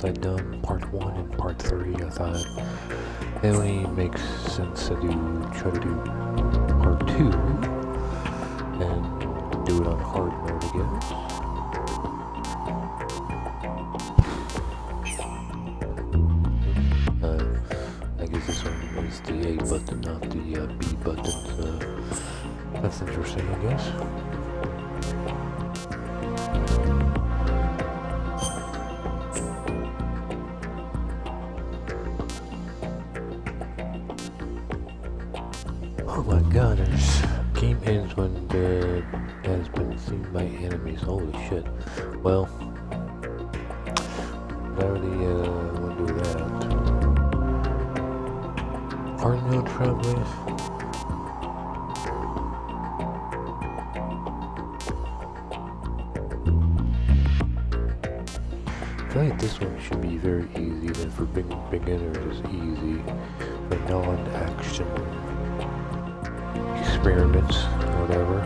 since I'd done part 1 and part 3, I thought it only makes sense to try to do part 2 and do it on hard mode again. I guess this one is the A button, not the B button, so that's interesting, I guess. Oh my god, this game ends when the has been seen by enemies. Holy shit. Well, I already want to do that. Hard mode probably. I feel like this one should be very easy, then for beginners it's easy. For non-action experiments or whatever.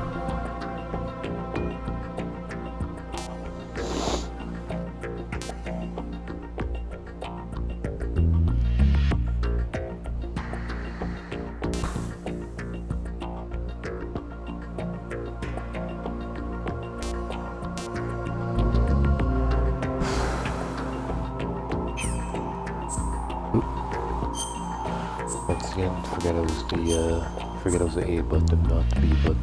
Once again, forget it was the A button, not the B button.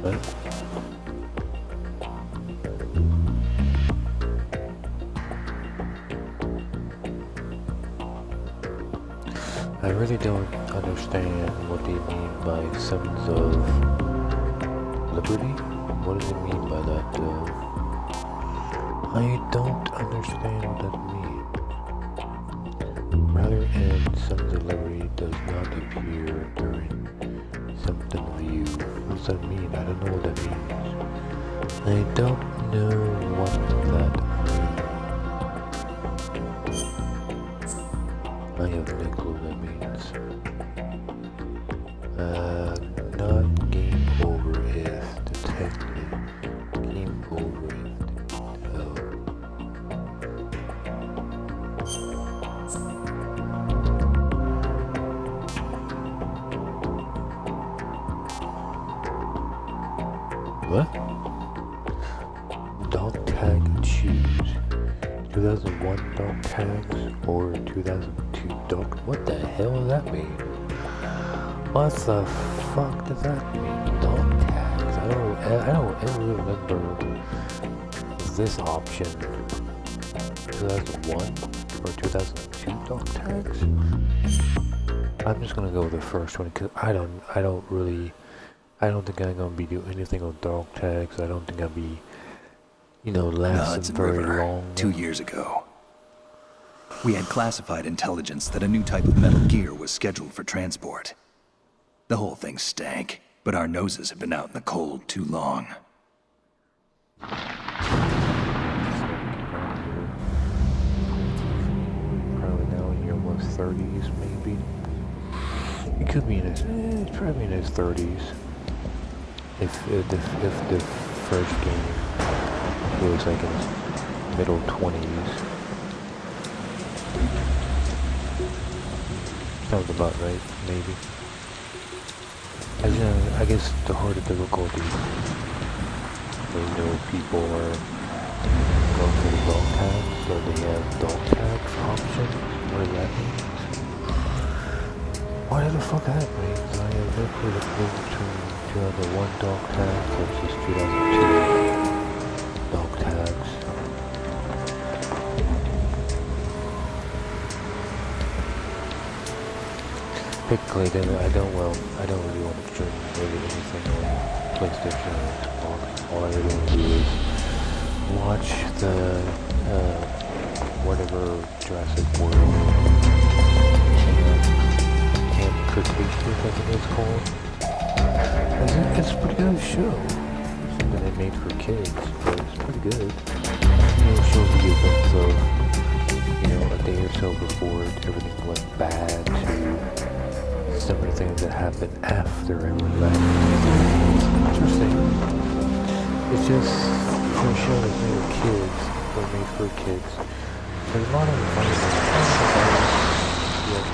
What? I really don't understand what they mean by Sons of Liberty. What does it mean by that? I don't understand what that means. Rather, and Sons of Liberty does not appear during something view. What does that mean? I don't know what that means. I don't know what that means. I have no clue what that means. Not game over if detected. Game over if What? Dog tag choose. 2001 dog tags or 2002 dog. What the hell does that mean? What the fuck does that mean? Dog tags. I don't ever remember this option. 2001 or 2002 dog tags. I'm just gonna go with the first one because I don't think I'm gonna be doing anything on dog tags. I don't think I'll be, lasting very long. 2 years ago, we had classified intelligence that a new type of metal gear was scheduled for transport. The whole thing stank, but our noses had been out in the cold too long. Probably now in your almost 30s, maybe. He could be in his, probably in his 30s. If the first game he was like in his middle 20s. Sounds about right, maybe. I guess the harder difficulty, people are going for the dog tags, so they have dog tags option. What does that mean? Why the fuck that means? I have no clue the difference between 2001 dog tags versus 2002 dog tags. Technically, I don't really want to stream really anything on PlayStation or Xbox. All I really want to do is watch the, whatever Jurassic World Camp Cretaceous, I think it's called. It's a pretty good show. Something they made for kids, but it's pretty good. It shows the events of a day or so before everything went bad to some of the things that happened after everyone left. It's interesting. It's just for a show that's made for kids, or made for kids. There's a lot of violence,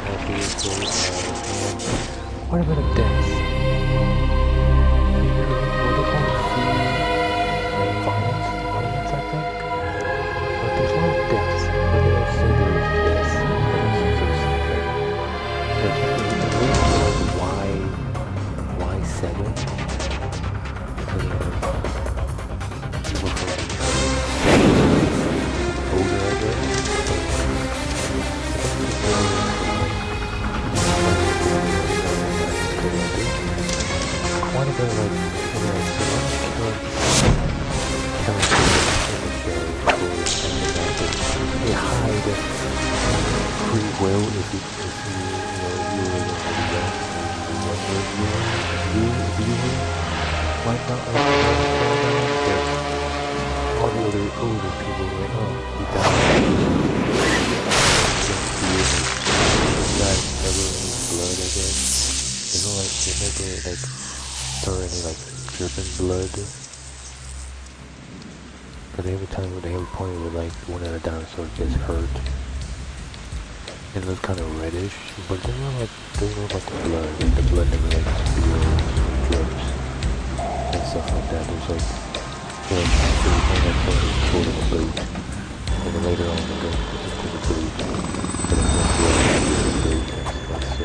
and quite a bit of death. What they call it, fear and violence, I think. But there's a lot of death. But they don't say there is death. Why 7? Because people from older, I guess. Quite a bit of so they hide pretty well if you might not understand, but all the other older people were like, oh, he died. He died never any blood, I guess. They never saw any dripping blood. But every time they have a point where one of the dinosaurs gets hurt, and it was kind of reddish, but they were about the blood. The blood never spills or drips and stuff like that. There's everything that's stored in the boat, and then later on they go into the boat, but it won't blood into the boat and stuff. So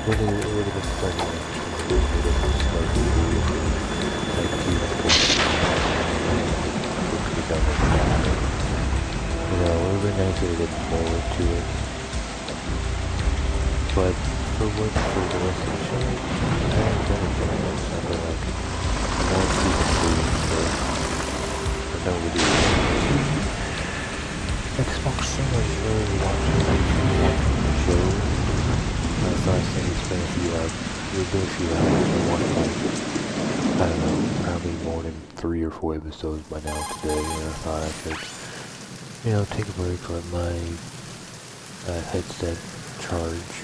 it would have been starting to it would be nice to get more into it. But for the rest of the show, I haven't done anything else. I've been more season 3 and stuff. I don't really Xbox Singers really watching the show. I thought I said it's been a few hours. I watched I don't know, probably more than 3 or 4 episodes by now today, and I thought I could, take a break, let my headset charge.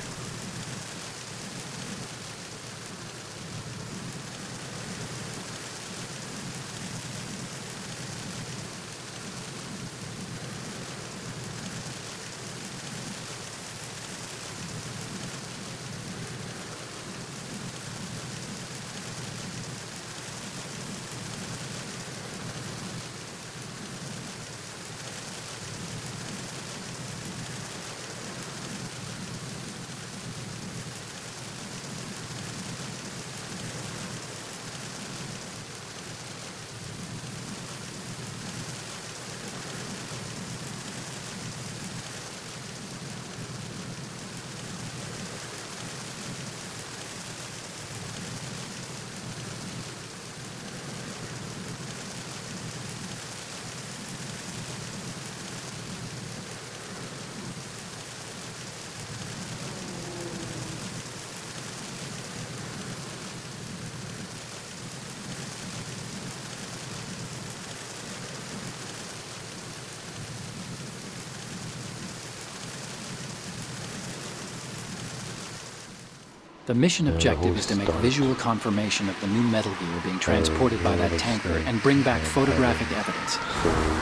The mission objective is to make visual confirmation of the new Metal Gear being transported by that tanker and bring back photographic evidence.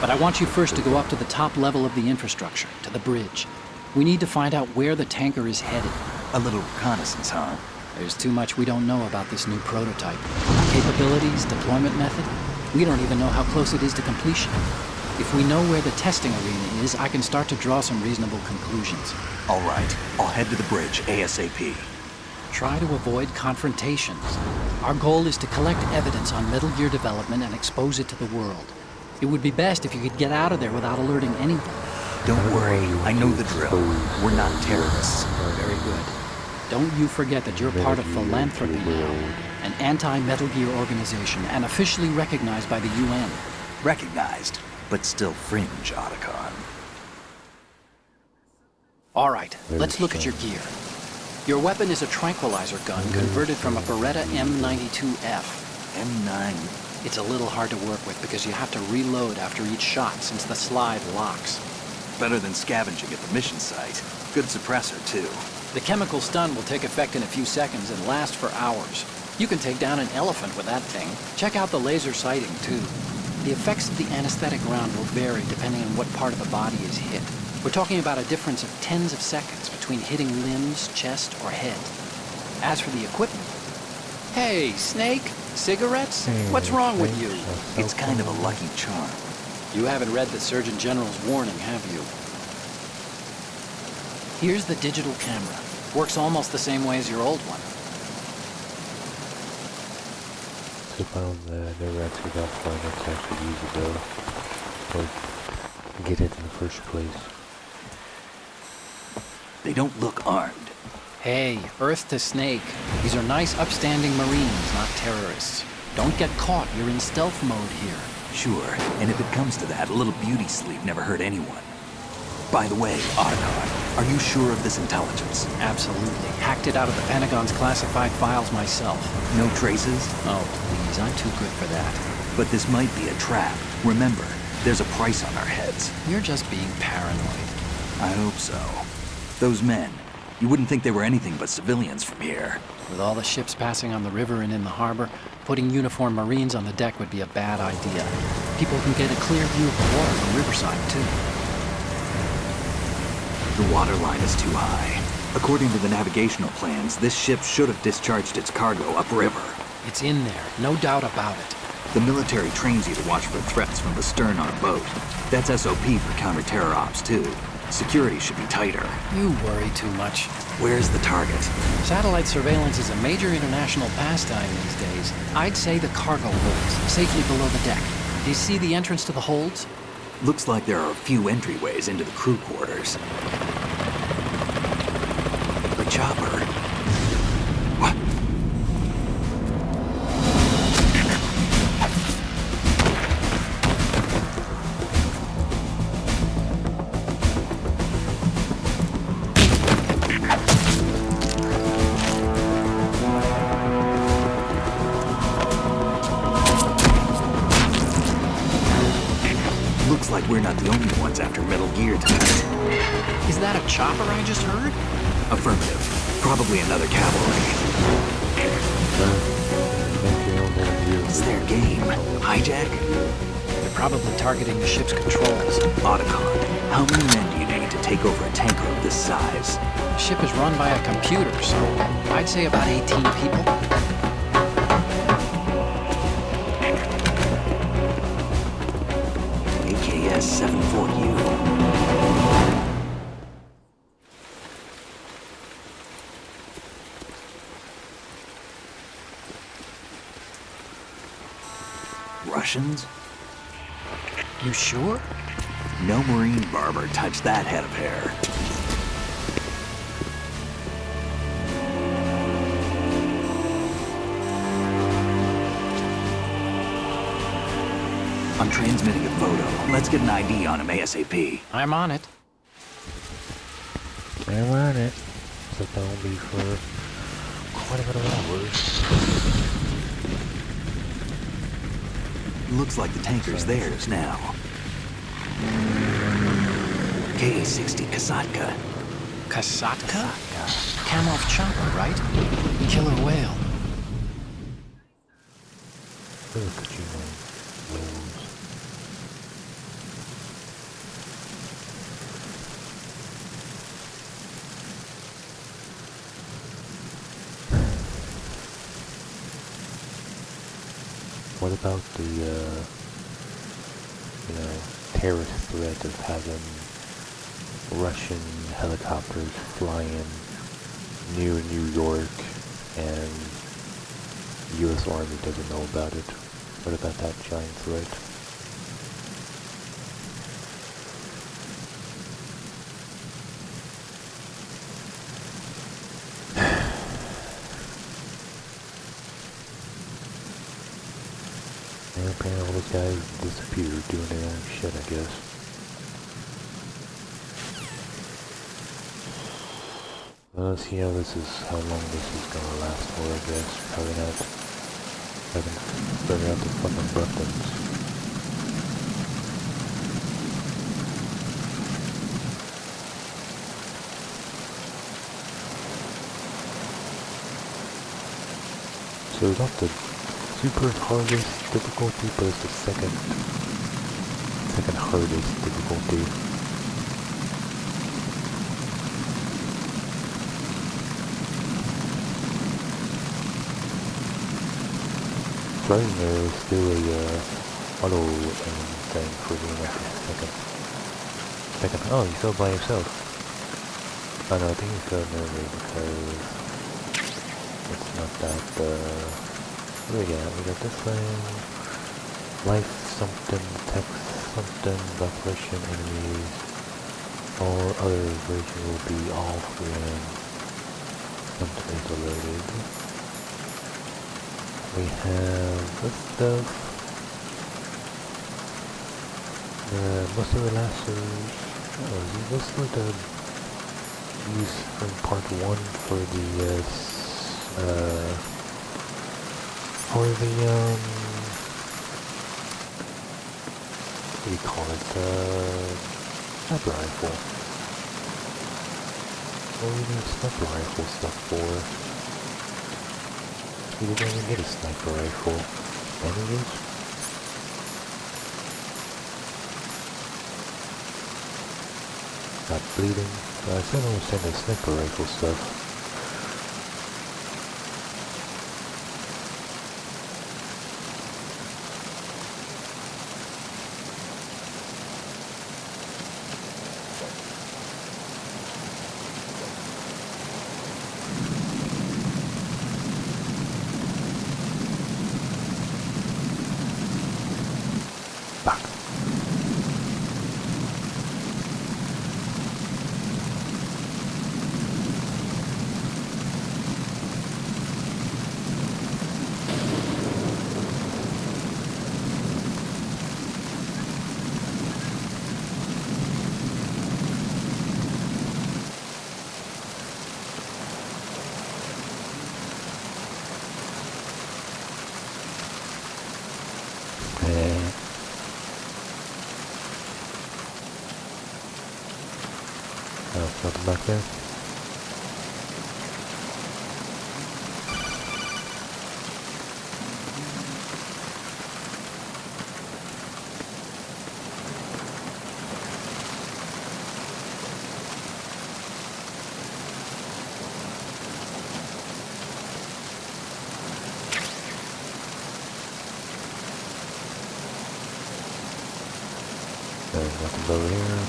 But I want you first to go up to the top level of the infrastructure, to the bridge. We need to find out where the tanker is headed. A little reconnaissance, huh? There's too much we don't know about this new prototype. Capabilities, deployment method. We don't even know how close it is to completion. If we know where the testing arena is, I can start to draw some reasonable conclusions. All right, I'll head to the bridge ASAP. Try to avoid confrontations. Our goal is to collect evidence on Metal Gear development and expose it to the world. It would be best if you could get out of there without alerting anyone. Don't worry, I know the drill. We're not terrorists. Very good. Don't you forget that you're part of Philanthropy now, an anti-Metal Gear organization and officially recognized by the UN. Recognized, but still fringe, Otacon. All right, let's look at your gear. Your weapon is a tranquilizer gun converted from a Beretta M92F. M9? It's a little hard to work with because you have to reload after each shot since the slide locks. Better than scavenging at the mission site. Good suppressor, too. The chemical stun will take effect in a few seconds and last for hours. You can take down an elephant with that thing. Check out the laser sighting, too. The effects of the anesthetic round will vary depending on what part of the body is hit. We're talking about a difference of tens of seconds between hitting limbs, chest, or head. As for the equipment... Hey, Snake? Cigarettes? What's wrong with you? It's kind of a lucky charm. You haven't read the Surgeon General's warning, have you? Here's the digital camera. Works almost the same way as your old one. So found never actually got finance to actually use it though. Or get it in the first place. They don't look armed. Hey, Earth to Snake. These are nice, upstanding Marines, not terrorists. Don't get caught. You're in stealth mode here. Sure, and if it comes to that, a little beauty sleep never hurt anyone. By the way, Otacon, are you sure of this intelligence? Absolutely. Hacked it out of the Pentagon's classified files myself. No traces? Oh, please, I'm too good for that. But this might be a trap. Remember, there's a price on our heads. You're just being paranoid. I hope so. Those men, you wouldn't think they were anything but civilians from here. With all the ships passing on the river and in the harbor, putting uniformed Marines on the deck would be a bad idea. People can get a clear view of the water from Riverside, too. The water line is too high. According to the navigational plans, this ship should have discharged its cargo upriver. It's in there, no doubt about it. The military trains you to watch for threats from the stern on a boat. That's SOP for counter-terror ops, too. Security should be tighter. You worry too much. Where's the target? Satellite surveillance is a major international pastime these days. I'd say the cargo holds, safely below the deck. Do you see the entrance to the holds? Looks like there are a few entryways into the crew quarters. The chopper. What? Looks like we're not the only ones after Metal Gear tonight. Is that a chopper I just heard? Affirmative. Probably another cavalry. It's their game. Hijack? They're probably targeting the ship's controls. Otacon, how many men do you need to take over a tanker of this size? The ship is run by a computer, so I'd say about 18 people. AKS 74U. Russians? You sure? No Marine barber touched that head of hair. I'm transmitting a photo. Let's get an ID on him ASAP. I'm on it. I'm on it. So that'll be for quite a bit of hours. Looks like the tanker's theirs now. KA-60 Kasatka. Kasatka? Kamov chopper, right? Killer whale. Look at you, man. Wolves. What about the, terrorist threat of having Russian helicopters flying near New York and the U.S. Army doesn't know about it? What about that giant threat? And apparently all those guys disappeared doing their own shit, I guess. Let's see how long this is gonna last for, I guess. Probably not. I can figure out the fucking buttons. So it's not the super hardest difficulty, but it's the second hardest difficulty. Trying to do a auto aim thing for the second. Oh, he's still by himself. Oh no, I think he's got memory because it's not that. What do we got? We got this thing. Life something, text something, black Russian enemies. All other versions will be off when something is loaded. We have this stuff. Most of the lasters. This was the use from part 1 for the what do you call it? Sniper rifle. What do we need sniper rifle stuff for? We didn't even get a sniper rifle. Anyways. Not bleeding. I still don't understand the sniper rifle stuff. Nothing back there. There's nothing over here.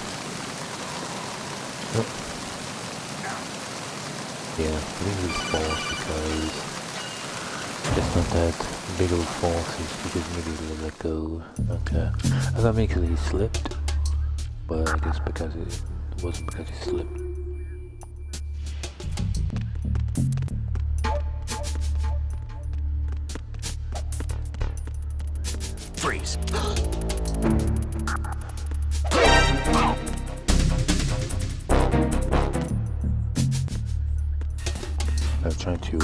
Nope. Yeah, I think it's false because it's not that big of a false, it's because maybe he let go. Okay. I thought maybe he slipped, but I guess because it wasn't because he slipped. Freeze. I'm trying to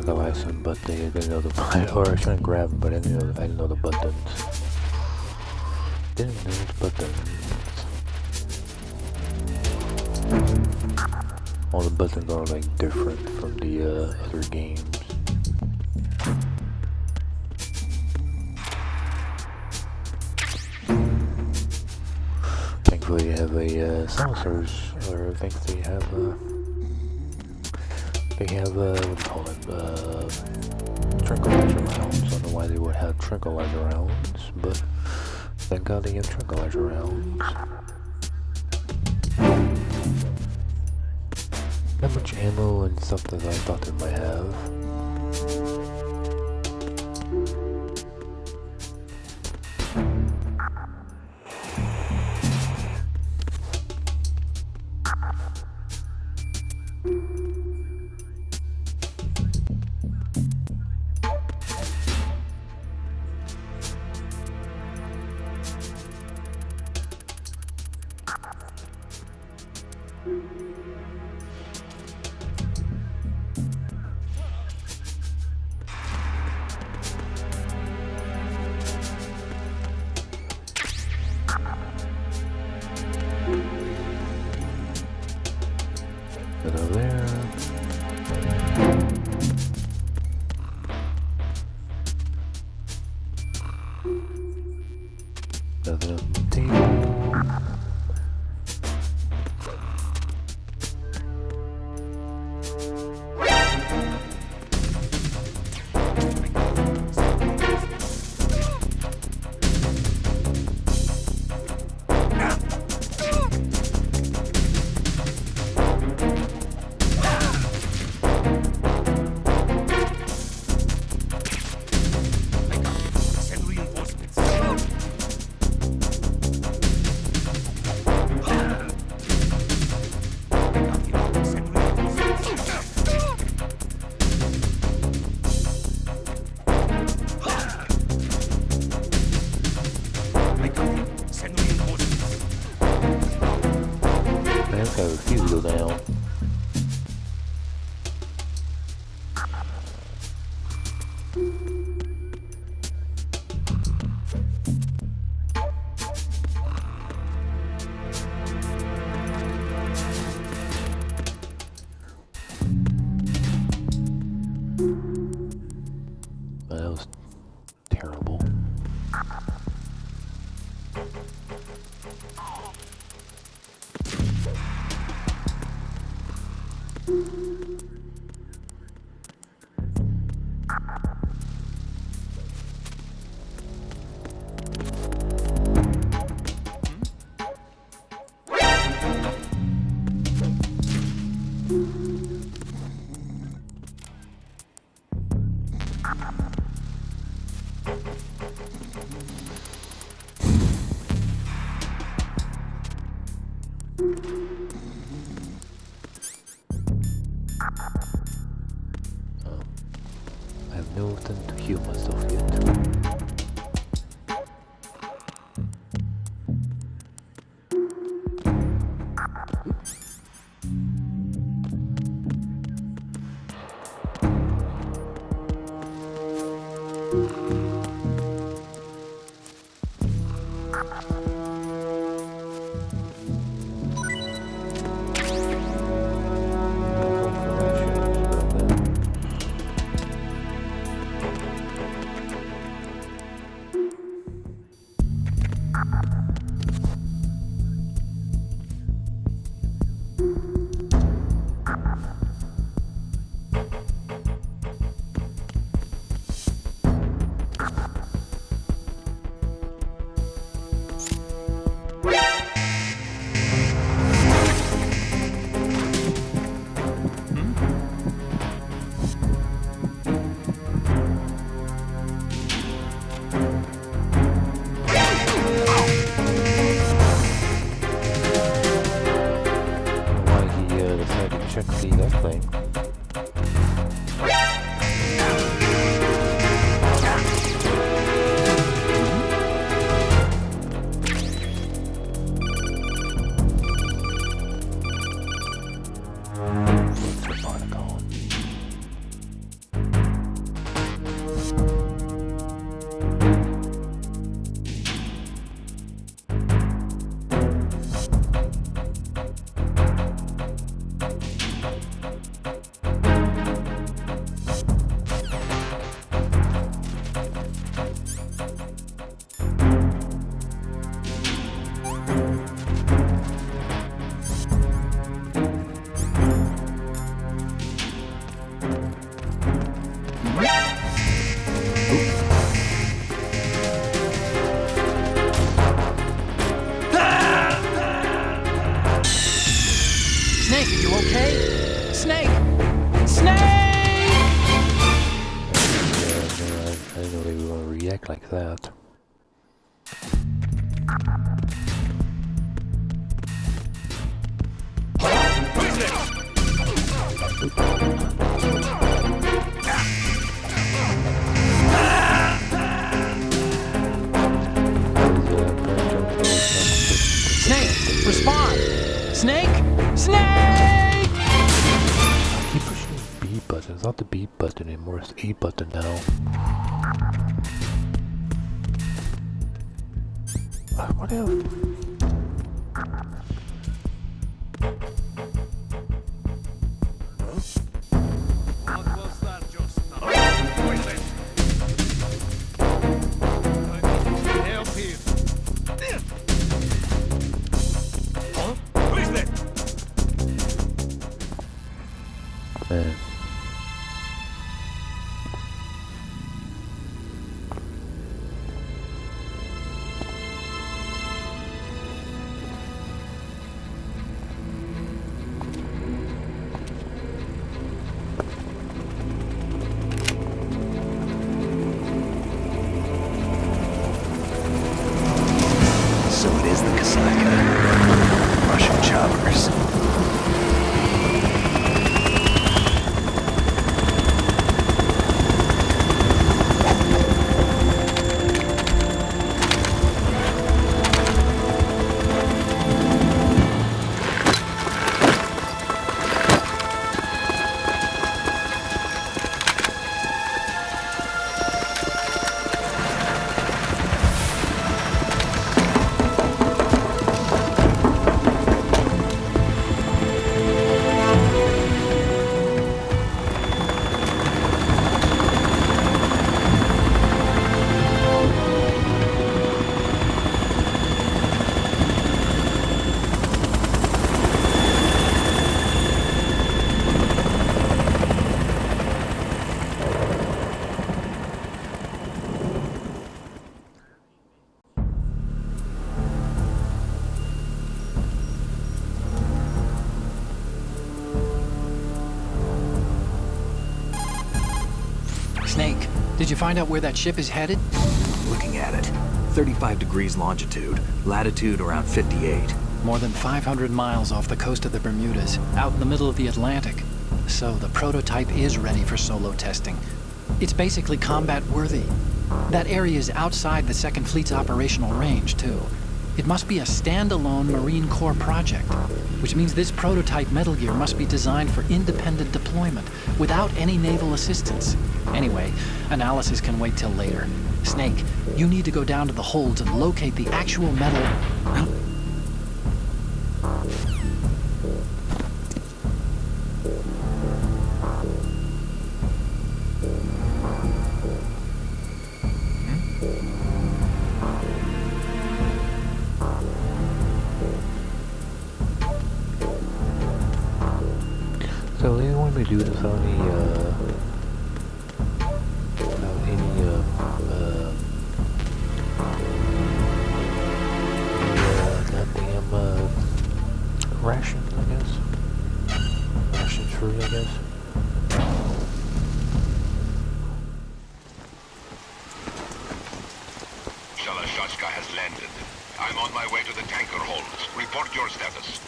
go buy some, but they didn't know the button, or I was trying to grab them, but I didn't know the buttons. Didn't know the buttons. All the buttons are like different from the other games. Thankfully, you have a silencers, or I think they have what do you call it, tranquilizer rounds. I don't know why they would have tranquilizer rounds, but thank God they have tranquilizer rounds. Not much ammo and stuff that I thought they might have. That was terrible. I have nothing to heal myself yet. Check that thing. Snake, are you okay? Snake! Snake! I didn't know they were going to react like that. Snake, respond! Snake! Snake! I keep pushing the B button. It's not the B button anymore, it's the A button now. What else? Man. Snake, did you find out where that ship is headed? Looking at it. 35 degrees longitude, latitude around 58. More than 500 miles off the coast of the Bermudas, out in the middle of the Atlantic. So the prototype is ready for solo testing. It's basically combat-worthy. That area is outside the Second Fleet's operational range, too. It must be a standalone Marine Corps project, which means this prototype Metal Gear must be designed for independent deployment, without any naval assistance. Anyway, analysis can wait till later. Snake, you need to go down to the holds and locate the actual metal... So they want me to do this on goddamn rations, I guess. Rations free, I guess. Shalashaska has landed. I'm on my way to the tanker holds. Report your status.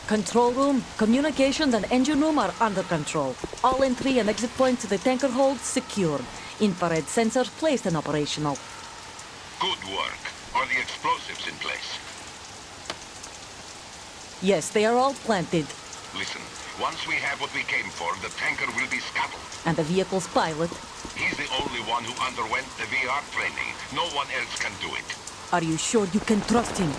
Control room, communications and engine room are under control. All entry and exit points to the tanker hold secured. Infrared sensors placed and operational. Good work. Are the explosives in place? Yes, they are all planted. Listen, once we have what we came for, the tanker will be scuttled. And the vehicle's pilot. He's the only one who underwent the VR training. No one else can do it. Are you sure you can trust him?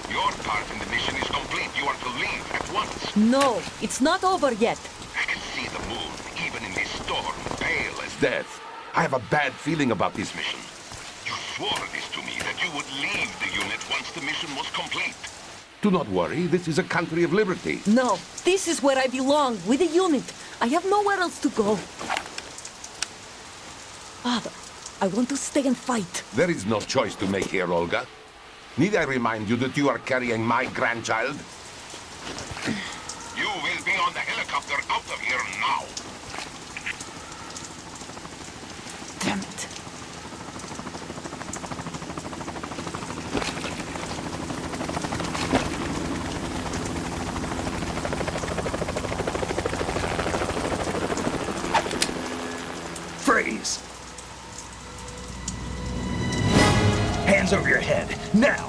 Your part in the mission is complete. You are to leave at once. No, it's not over yet. I can see the moon, even in this storm, pale as death. I have a bad feeling about this mission. You swore this to me, that you would leave the unit once the mission was complete. Do not worry, this is a country of liberty. No, this is where I belong, with the unit. I have nowhere else to go. Father, I want to stay and fight. There is no choice to make here, Olga. Need I remind you that you are carrying my grandchild? You will be on the helicopter out of here now. Damn it. Freeze! Hands over your head, now!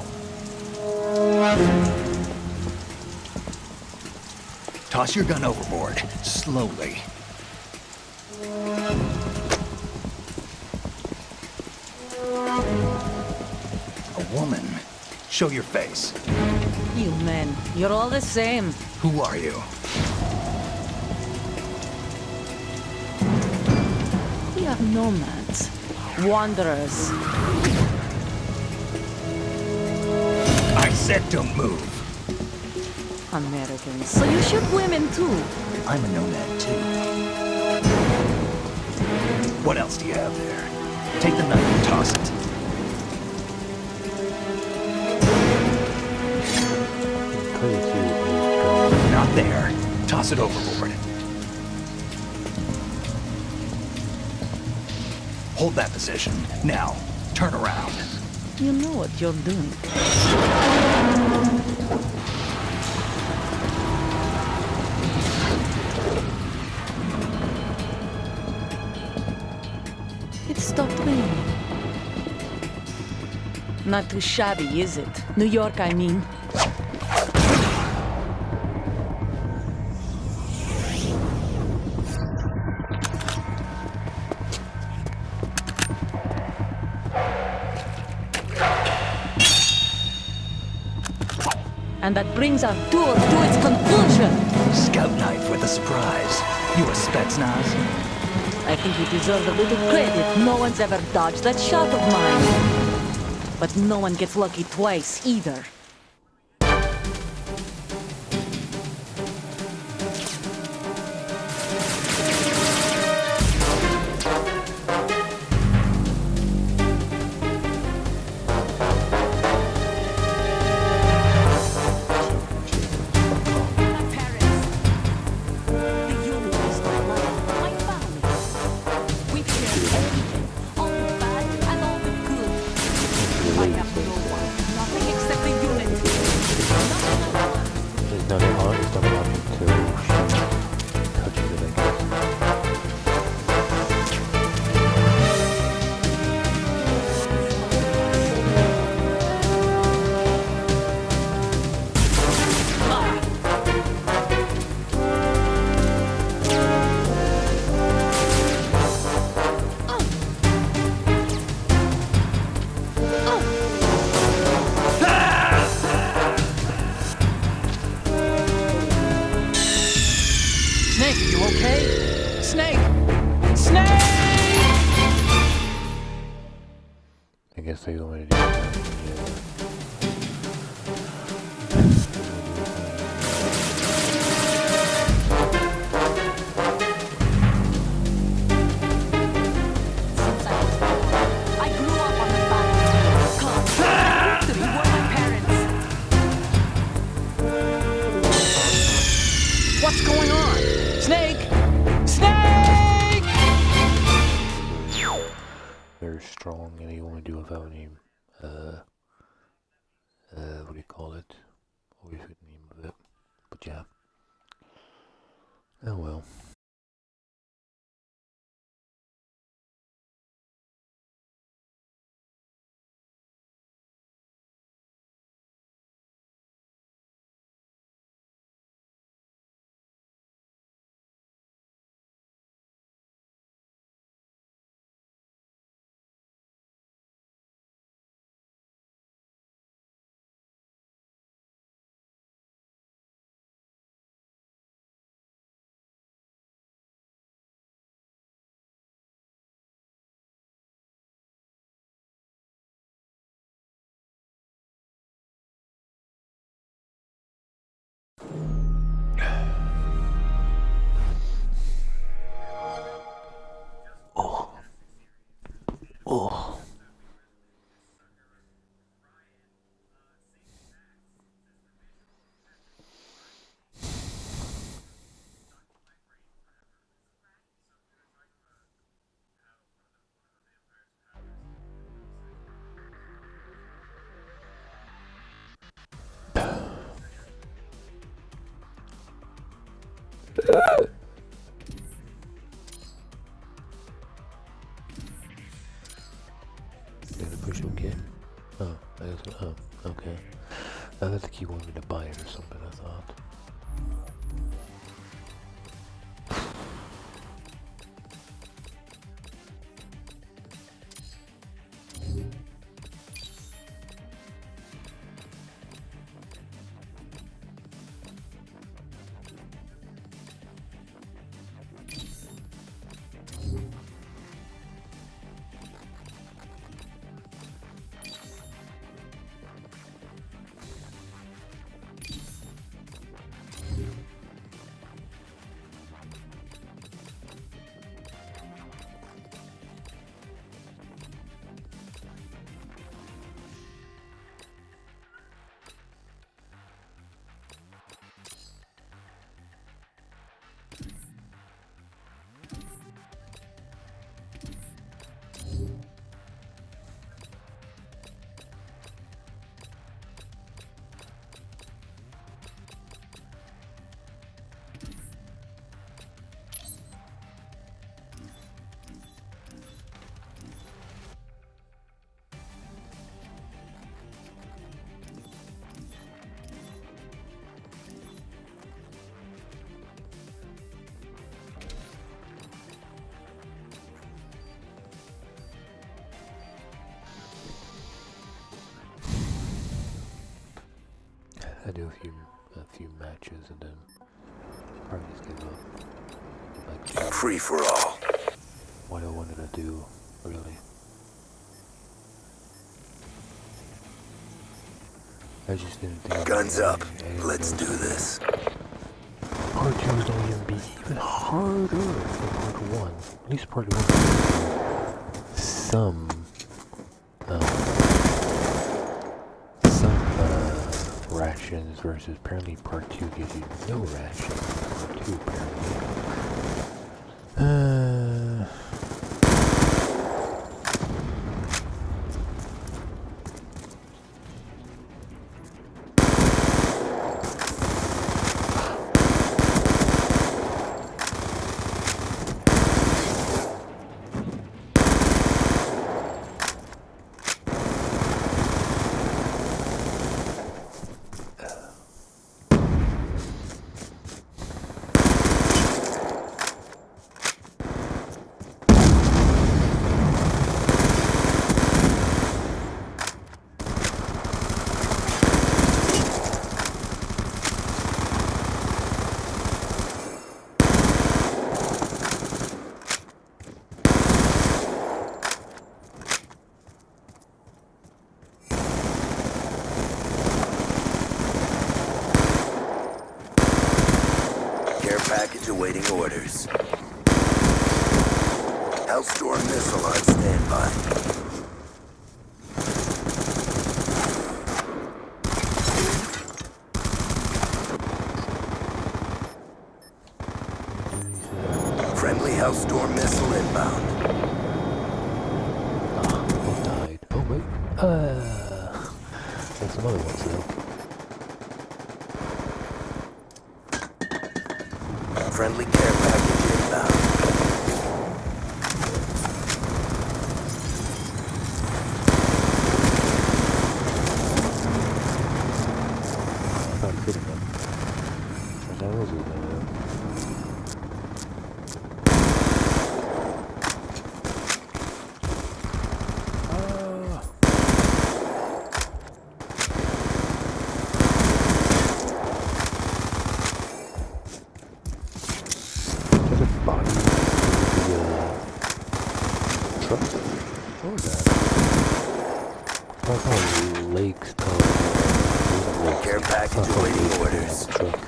Toss your gun overboard, slowly. A woman. Show your face. You men, you're all the same. Who are you? We are nomads. Wanderers. I said don't move. Americans. So you shoot women too. I'm a nomad too. What else do you have there? Take the knife and toss it. Not there. Toss it overboard. Hold that position. Now, turn around. You know what you're doing. It stopped raining. Not too shabby, is it? New York, I mean. And that brings our tour to its conclusion. Scout knife with a surprise. You a Spetsnaz? I think you deserve a little credit. No one's ever dodged that shot of mine. But no one gets lucky twice, either. I guess they want to do that. Since I was born, I grew up on the battlefield. Come, victory were my parents. What's going on? Snake! Snake! Very strong, and you want to do without any, what do you call it? Always forget the name of it. But yeah. Oh well. Oh. Oh. Did I push OK? Oh, I guess, oh, okay. I thought the key wanted me to buy it or something, I thought. I do a few matches and then probably just give up. Like, Free for all. what I wanted to do, really. I just didn't think. Guns up. Let's do this. Part 2 is going to be even harder than part 1. At least part 1. Some rations versus apparently part 2 gives you no rations. Part 2 apparently. awaiting orders. Hellstorm missile on standby. Friendly Hellstorm missile inbound. Ah, both died. Oh wait. There's some other ones though. Friendly care package inbound. I'm not kidding them. There's no rules with them. Body the truck? What was that? That's not legs. Care package awaiting orders. Truck.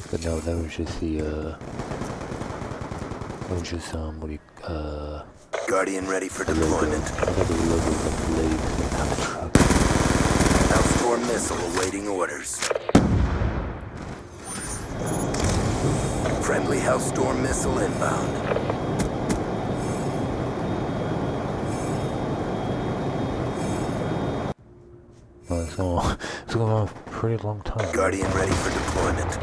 But no, that was just the that was just what do you Guardian ready for the logo. deployment. I thought the logo was like legs and not the truck. Hellstorm missile awaiting orders. Friendly Hellstorm missile inbound. It's going on a pretty long time. Guardian ready for deployment.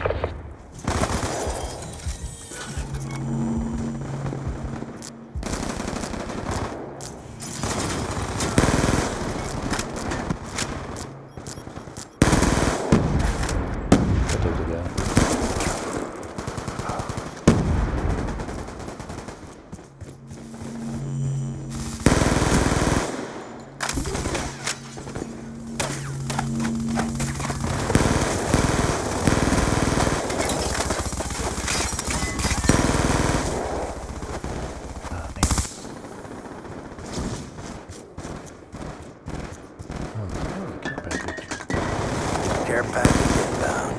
Care package inbound.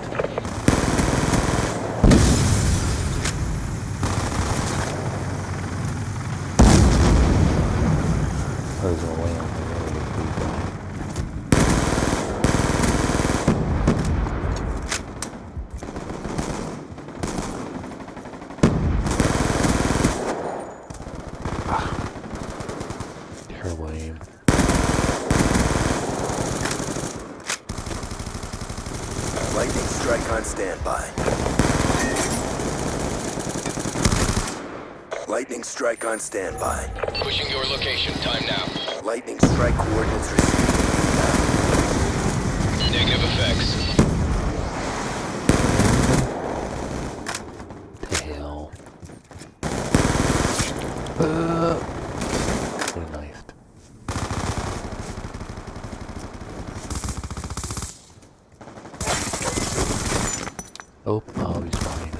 There's a way on the road if we go. Terrible aim. Lightning strike on standby. Lightning strike on standby. Pushing your location. Time now. Lightning strike coordinates received. Negative effects. The hell. Pretty nice. Oh, he's fine.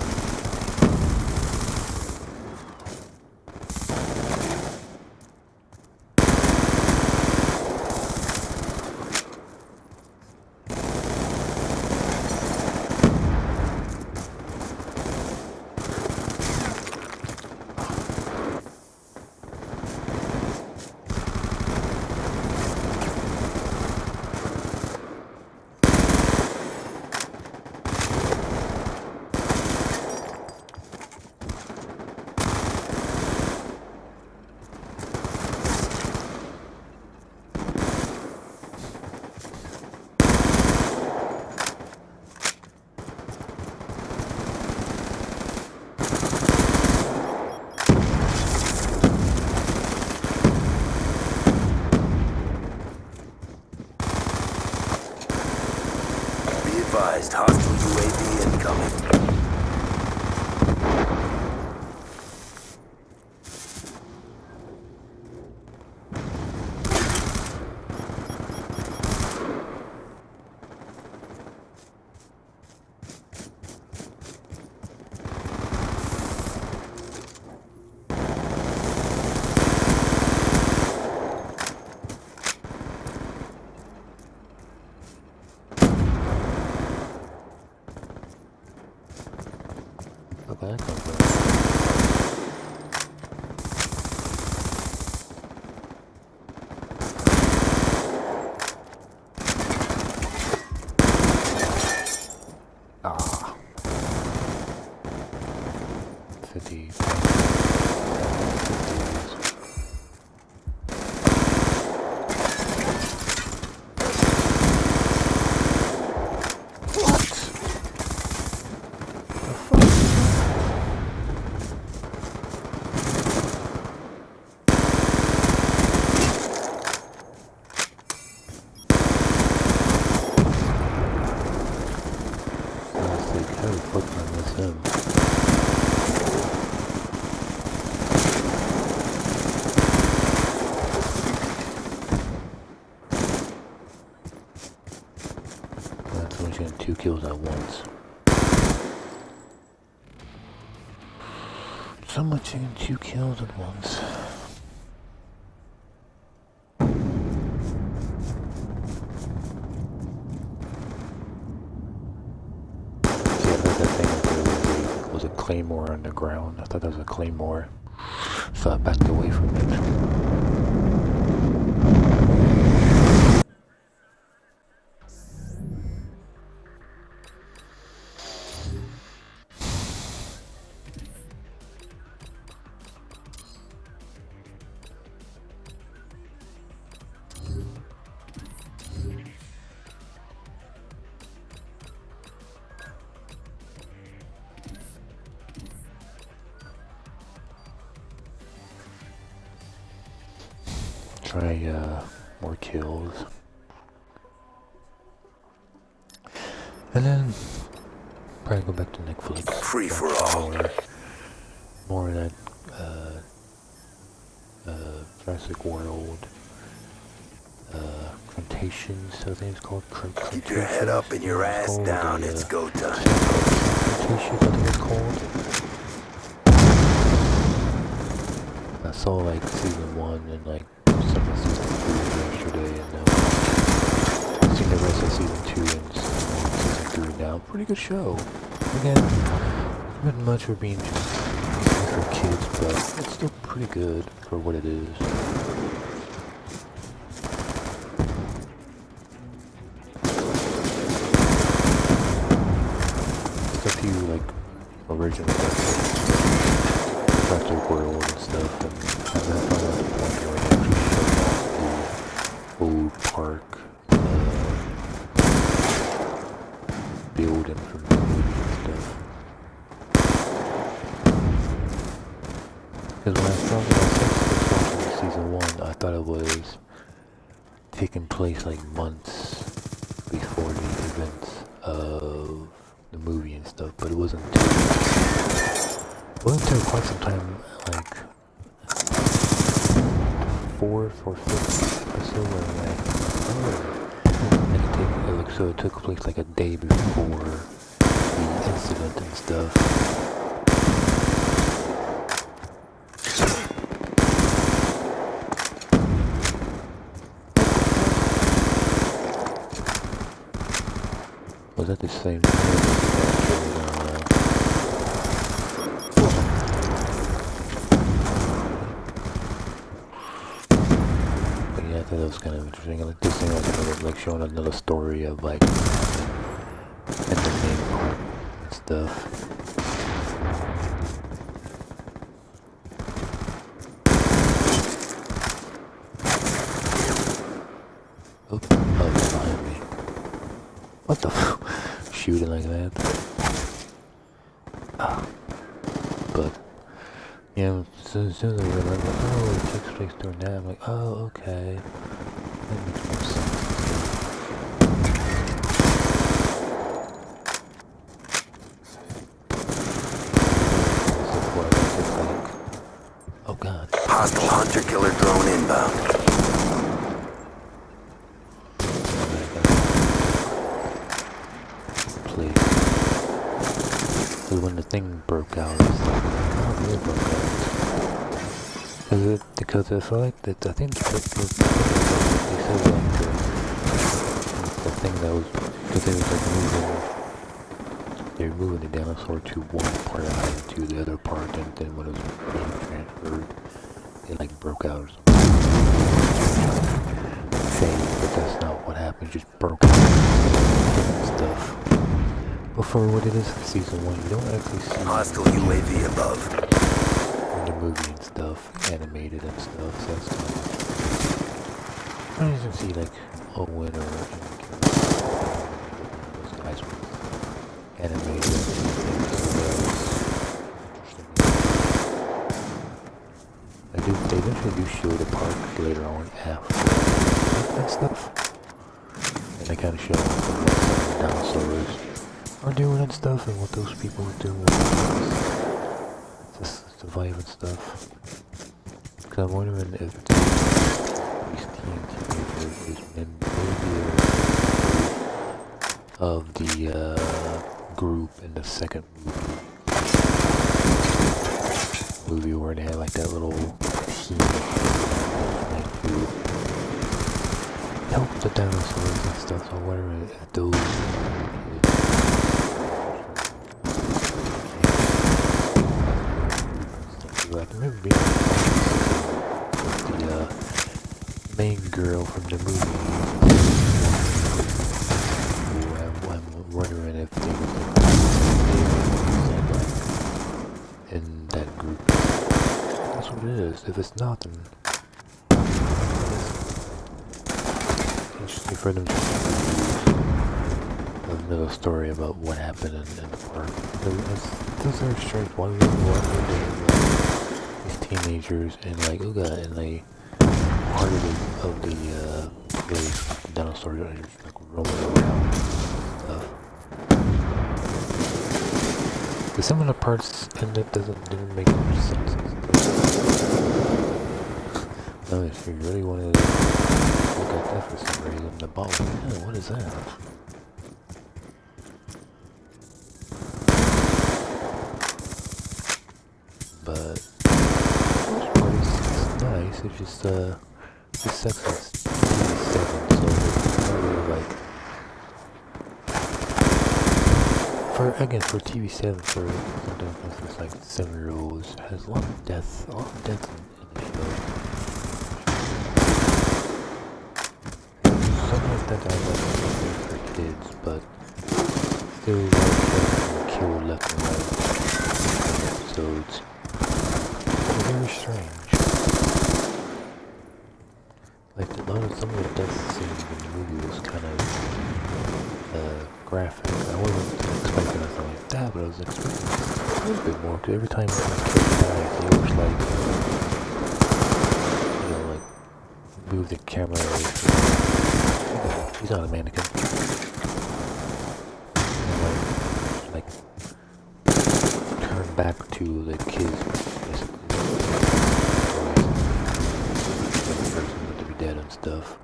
kills at once. Someone taking 2 kills at once. Was a claymore on the ground. I thought that was a claymore, so I backed away from it. Try more kills, and then probably go back to Netflix. Free for all. More of that Jurassic World, Cretaceous, I think it's called. Keep your head up and your ass down. It's go time. Cretaceous, I think it's called. I saw like season 1 and like some of season 3 yesterday, and I've seen the rest of season 2 and season 3 now. Pretty good show. Again, not much for being just for kids, but it's still pretty good for what it is. There's a few like original Jurassic World and stuff, and then I found out the point where they actually shut off the old park building from the movie and stuff. Because when I started watching season 1, I thought it was taking place like months before the events of the movie and stuff, but it wasn't until quite some time, like 4th or 5th episode, where I'm like, oh, so it took place like a day before the incident and stuff. Was that the same thing? But yeah, I thought that was kind of interesting. Like this thing was like showing another story of like entertainment part and stuff. Oh, it's behind me. What the f? Shooting like that. But, you know, as soon as I realized, like, oh, it takes place during that, I'm like, oh, okay. That makes more sense. Oh god. Hostile hunter-killer drone inbound. When the thing broke out, it's like, how did it broke out? Because I feel like that, I think they said like the thing that was, because they was like they were moving the dinosaur to one part and to the other part, and then when it was being transferred, it like broke out or something. But that's not what happened, it just broke out and stuff. But for what it is in season 1, you don't actually see hostile UAV above in the movie and stuff, animated and stuff, so that's kind of... I don't even see like Owen or those guys were animated and everything, so that's interesting. They eventually do show the park later on after and stuff, and they kind of show what the dinosaurs are doing and stuff, and what those people are doing, just survive and stuff. Cause I'm wondering if these TNT is maybe of the group in the second movie where they had like that little team to help the dinosaurs and stuff, so whatever those I remember being the main girl from the movie. I'm wondering if they were in that group. That's what it is. If it's not, then it's interesting for them to another story about what happened in the park. Those are strange. One these teenagers and like Uga and like part of the place, the dinosaurs are just like roaming around and stuff. But some of the parts in it didn't make much sense. No, if you really wanted to look at that for some reason, the bottom, yeah, what is that? But most parts it's nice. It's just it sucks. It's TV7, so it's not really like for TV7 for something that's like 7-year-olds has a lot of deaths in the show. Something like that I like for kids, but still like killed left and right episodes. Very strange. Like some of the death scenes in the movie was kind of graphic. I wasn't expecting anything like that, but I was expecting a little bit more. Because every time a kid died, they always like, like move the camera away from. He's not a mannequin. And like turn back to the kids. Dead and stuff.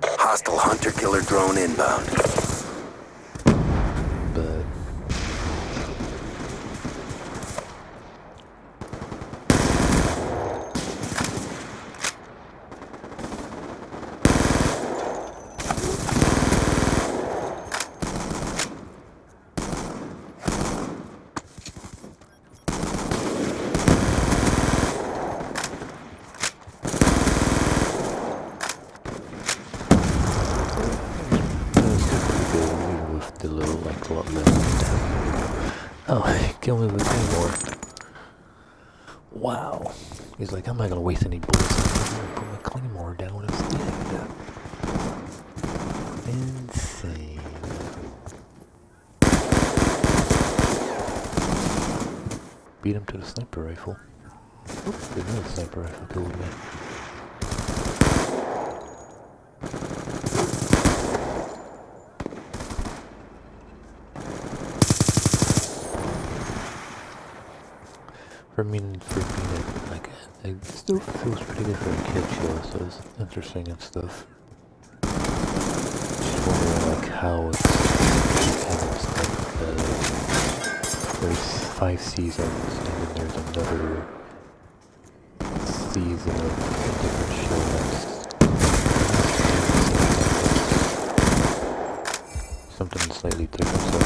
Hostile hunter-killer drone inbound. But the little like lot left. Oh, he killed me with Claymore. Wow. He's like, I'm not gonna waste any bullets. I'm gonna put my Claymore down instead. Insane. Beat him to the sniper rifle. Oops, there's another sniper rifle killed me. For being like, it still feels pretty good for a kid show, so it's interesting and stuff. Just wondering like how it's stuff. There's 5 seasons, and then there's another season of a different show that's something slightly different. So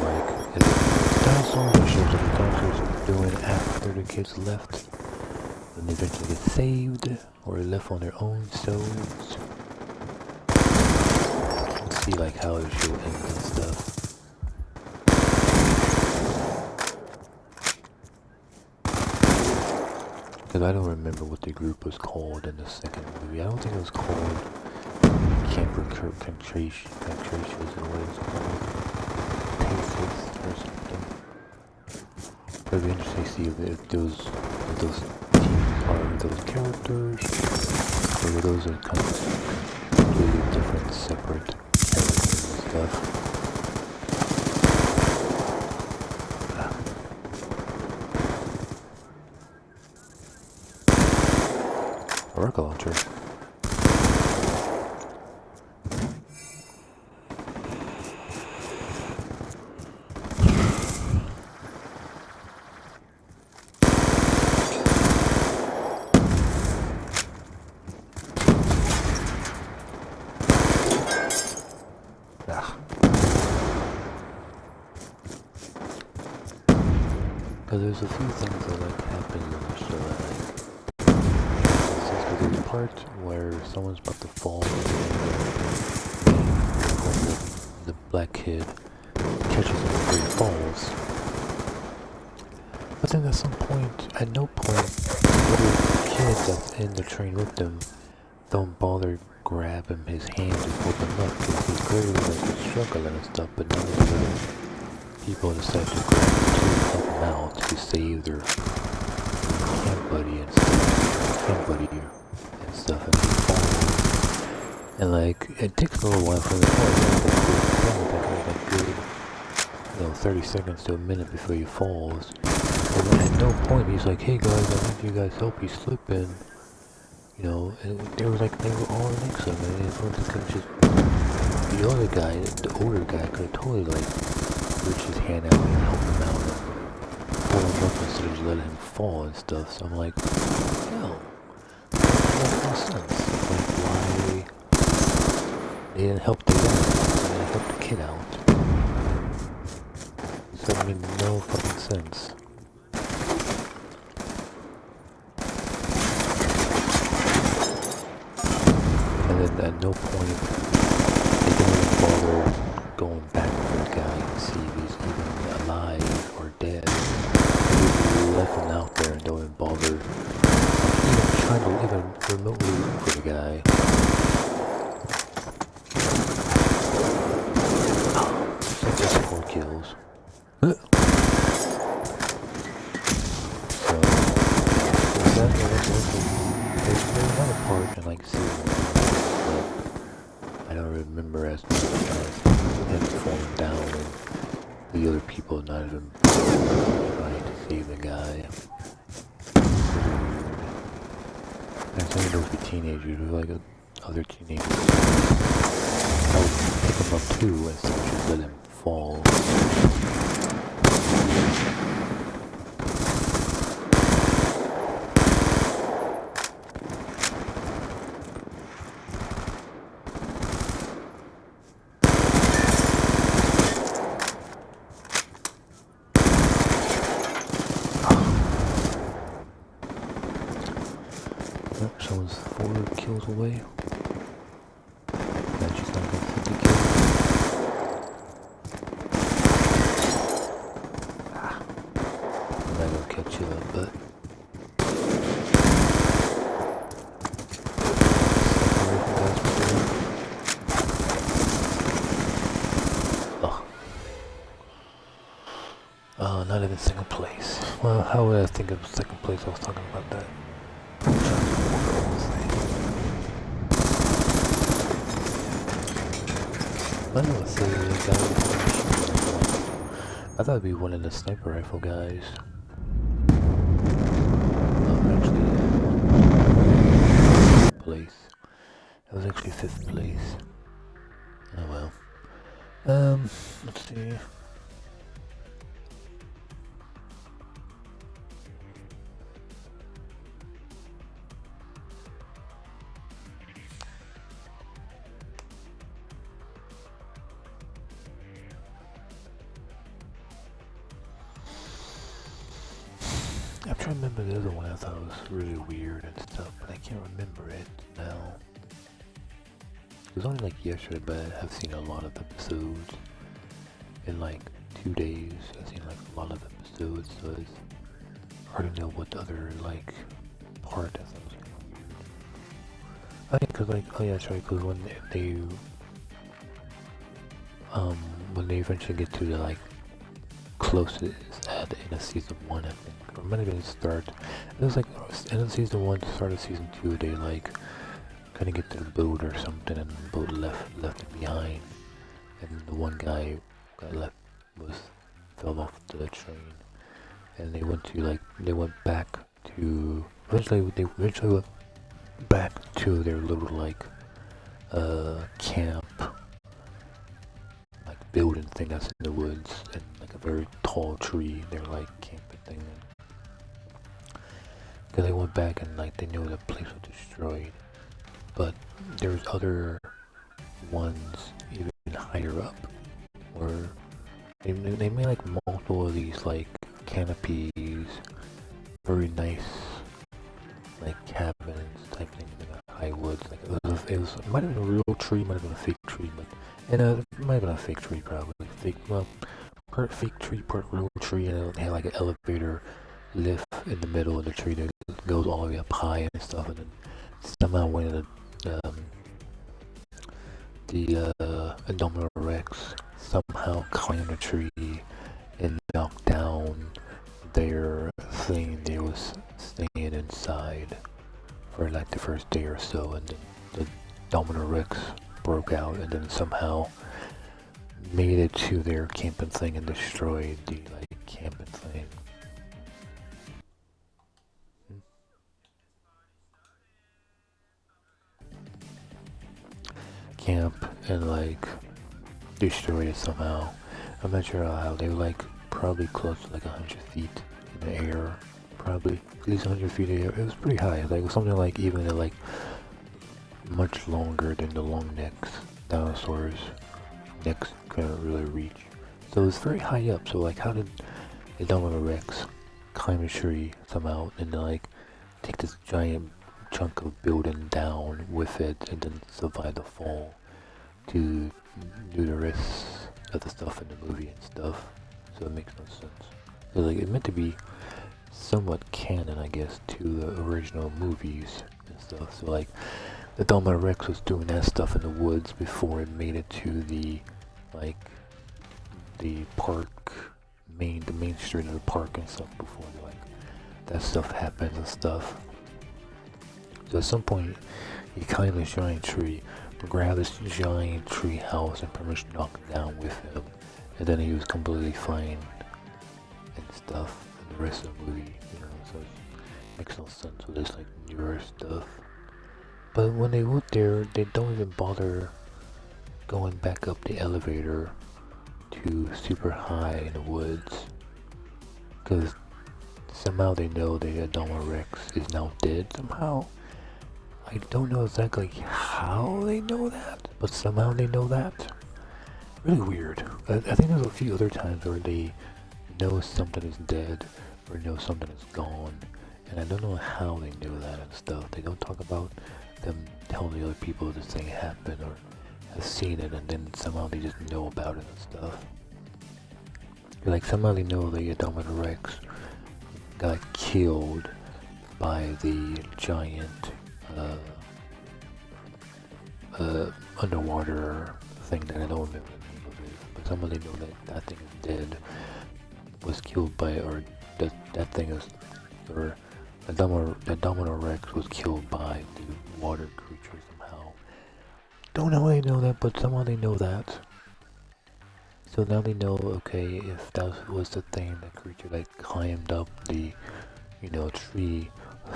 like, is it dinosaurs or shows that the dinosaurs are doing after the kids left, and they eventually get saved, or left on their own souls? Let's see like how the show ends and stuff. Because I don't remember what the group was called in the second movie. I don't think it was called Camper Contracious or what it's called. Paces or something. But it'd be interesting to see if those teams are those characters, or those are kind of completely different, separate characters and stuff. rocket launcher. Because there's a few things that like happen in the show that like, there's a part where someone's about to fall and the black kid catches him before he falls. But then at some point, at no point, the little kid that's in the train with them don't bother grabbing his hand and pull him up because he's clearly like struggling and stuff, but none of the people decide to grab him to help him out to save their camp buddy and stuff, and they fall. And like, it takes a little while for the like good, 30 seconds to a minute before he falls. And then at no point he's like, hey guys, I need you guys help, he's slipping. You know, and they were all next to him, and it was just, the other guy, the older guy, could have totally like reached his hand out and helped him out and pull him up instead of just letting him fall and stuff. So I'm like, no, that makes no sense. Like, why they didn't help the guy, they didn't help the kid out. So that made no fucking sense. And then at no point they don't even bother going back for the guy and see if he's even alive or dead. They left him out there and don't even bother even trying to even remotely look for the guy. So just 4 kills. So there's another part in like season 1, but I don't remember as much as him falling down and the other people not even trying to save the guy. And some of those be teenagers, like other teenagers. I would pick him up too instead of just let him fall. Someone's 4 kills away. And she's not gonna 50 kills. I'm not gonna catch you up, but oh, not even second place. Well, how would I think of second place? I was talking about that. I don't see the guy. I thought it'd be one of the sniper rifle guys. Oh, actually, place. It was actually 5th place. Oh well. Let's see. I'm trying to remember the other one I thought was really weird and stuff, but I can't remember it now. It was only like yesterday, but I've seen a lot of episodes. In like 2 days, I've seen like a lot of episodes, so it's hard to know what the other like part that was kind of weird. Oh yeah, cause like, oh yeah, that's right, cause when they eventually get to the like closest at the end of season 1, I think, or might have been start. It was like end of season 1, start of season 2. They like kind of get to the boat or something, and the boat left it behind, and the one guy got left fell off the train, and they went back to eventually back to their little like camp, like building thing that's in the woods, and like a very tall tree. They're like camping thing. Because they went back and like they knew the place was destroyed, but there's other ones even higher up, where they made like multiple of these like canopies, very nice like cabins type thing in the high woods. Like it might have been a real tree, might have been a fake tree, but it might have been a fake tree probably. Part fake tree, part real tree, and it had like an elevator lift in the middle of the tree that goes all the way up high and stuff, and then somehow one of the Indominal Rex somehow climbed the tree and knocked down their thing they was staying inside for like the first day or so, and then the Indominal Rex broke out and then somehow made it to their camping thing and destroyed the like camping thing. Camp and like destroyed it somehow. I'm not sure how. They were like probably close to like 100 feet in the air, probably at least 100 feet in the air. It was pretty high, like something like even like much longer than the long necks dinosaurs necks couldn't really reach. So it was very high up. So like, how did the Indominal Rex climb a tree somehow and then like take this giant chunk of building down with it and then survive the fall to do the rest of the stuff in the movie and stuff? So it makes no sense. So like, it meant to be somewhat canon, I guess, to the original movies and stuff. So like, the Indominal Rex was doing that stuff in the woods before it made it to the like the park, the main street of the park and stuff, before like that stuff happens and stuff. So at some point, he climbed this giant tree, grabbed this giant tree house, and pretty much knocked it down with him. And then he was completely fine and stuff in the rest of the movie, you know. So it makes no sense with this like newer stuff. But when they went there, they don't even bother going back up the elevator to super high in the woods, because somehow they know the Indominal Rex is now dead somehow. I don't know exactly how they know that, but somehow they know that. Really weird. I think there's a few other times where they know something is dead or know something is gone, and I don't know how they know that and stuff. They don't talk about them telling the other people this thing happened or have seen it, and then somehow they just know about it and stuff. Like, somehow they know the Indominal Rex got killed by the giant underwater thing that I don't remember the name of it, but somehow they know that that thing is dead, was killed by, or that thing is, or the Indominal Rex was killed by the water creature somehow. Don't know how they know that, but somehow they know that. So now they know, okay, if that was the thing, the creature that climbed up the, you know, tree.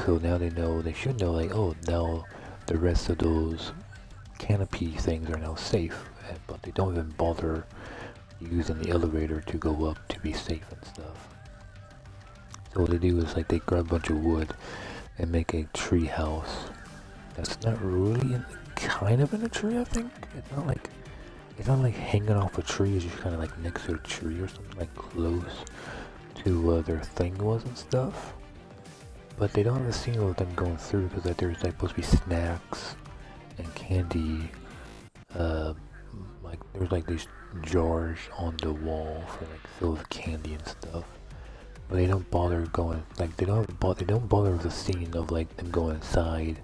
So now they know, they should know, like, oh, now the rest of those canopy things are now safe, but they don't even bother using the elevator to go up to be safe and stuff. So what they do is like they grab a bunch of wood and make a tree house that's not really kind of in a tree, I think. It's not like hanging off a tree, it's just kind of like next to a tree or something, like close to where their thing was and stuff. But they don't have a scene of them going through, because like, there's like supposed to be snacks and candy. Like there's like these jars on the wall for like filled with candy and stuff. But they don't bother going, like they don't bother with the scene of like them going inside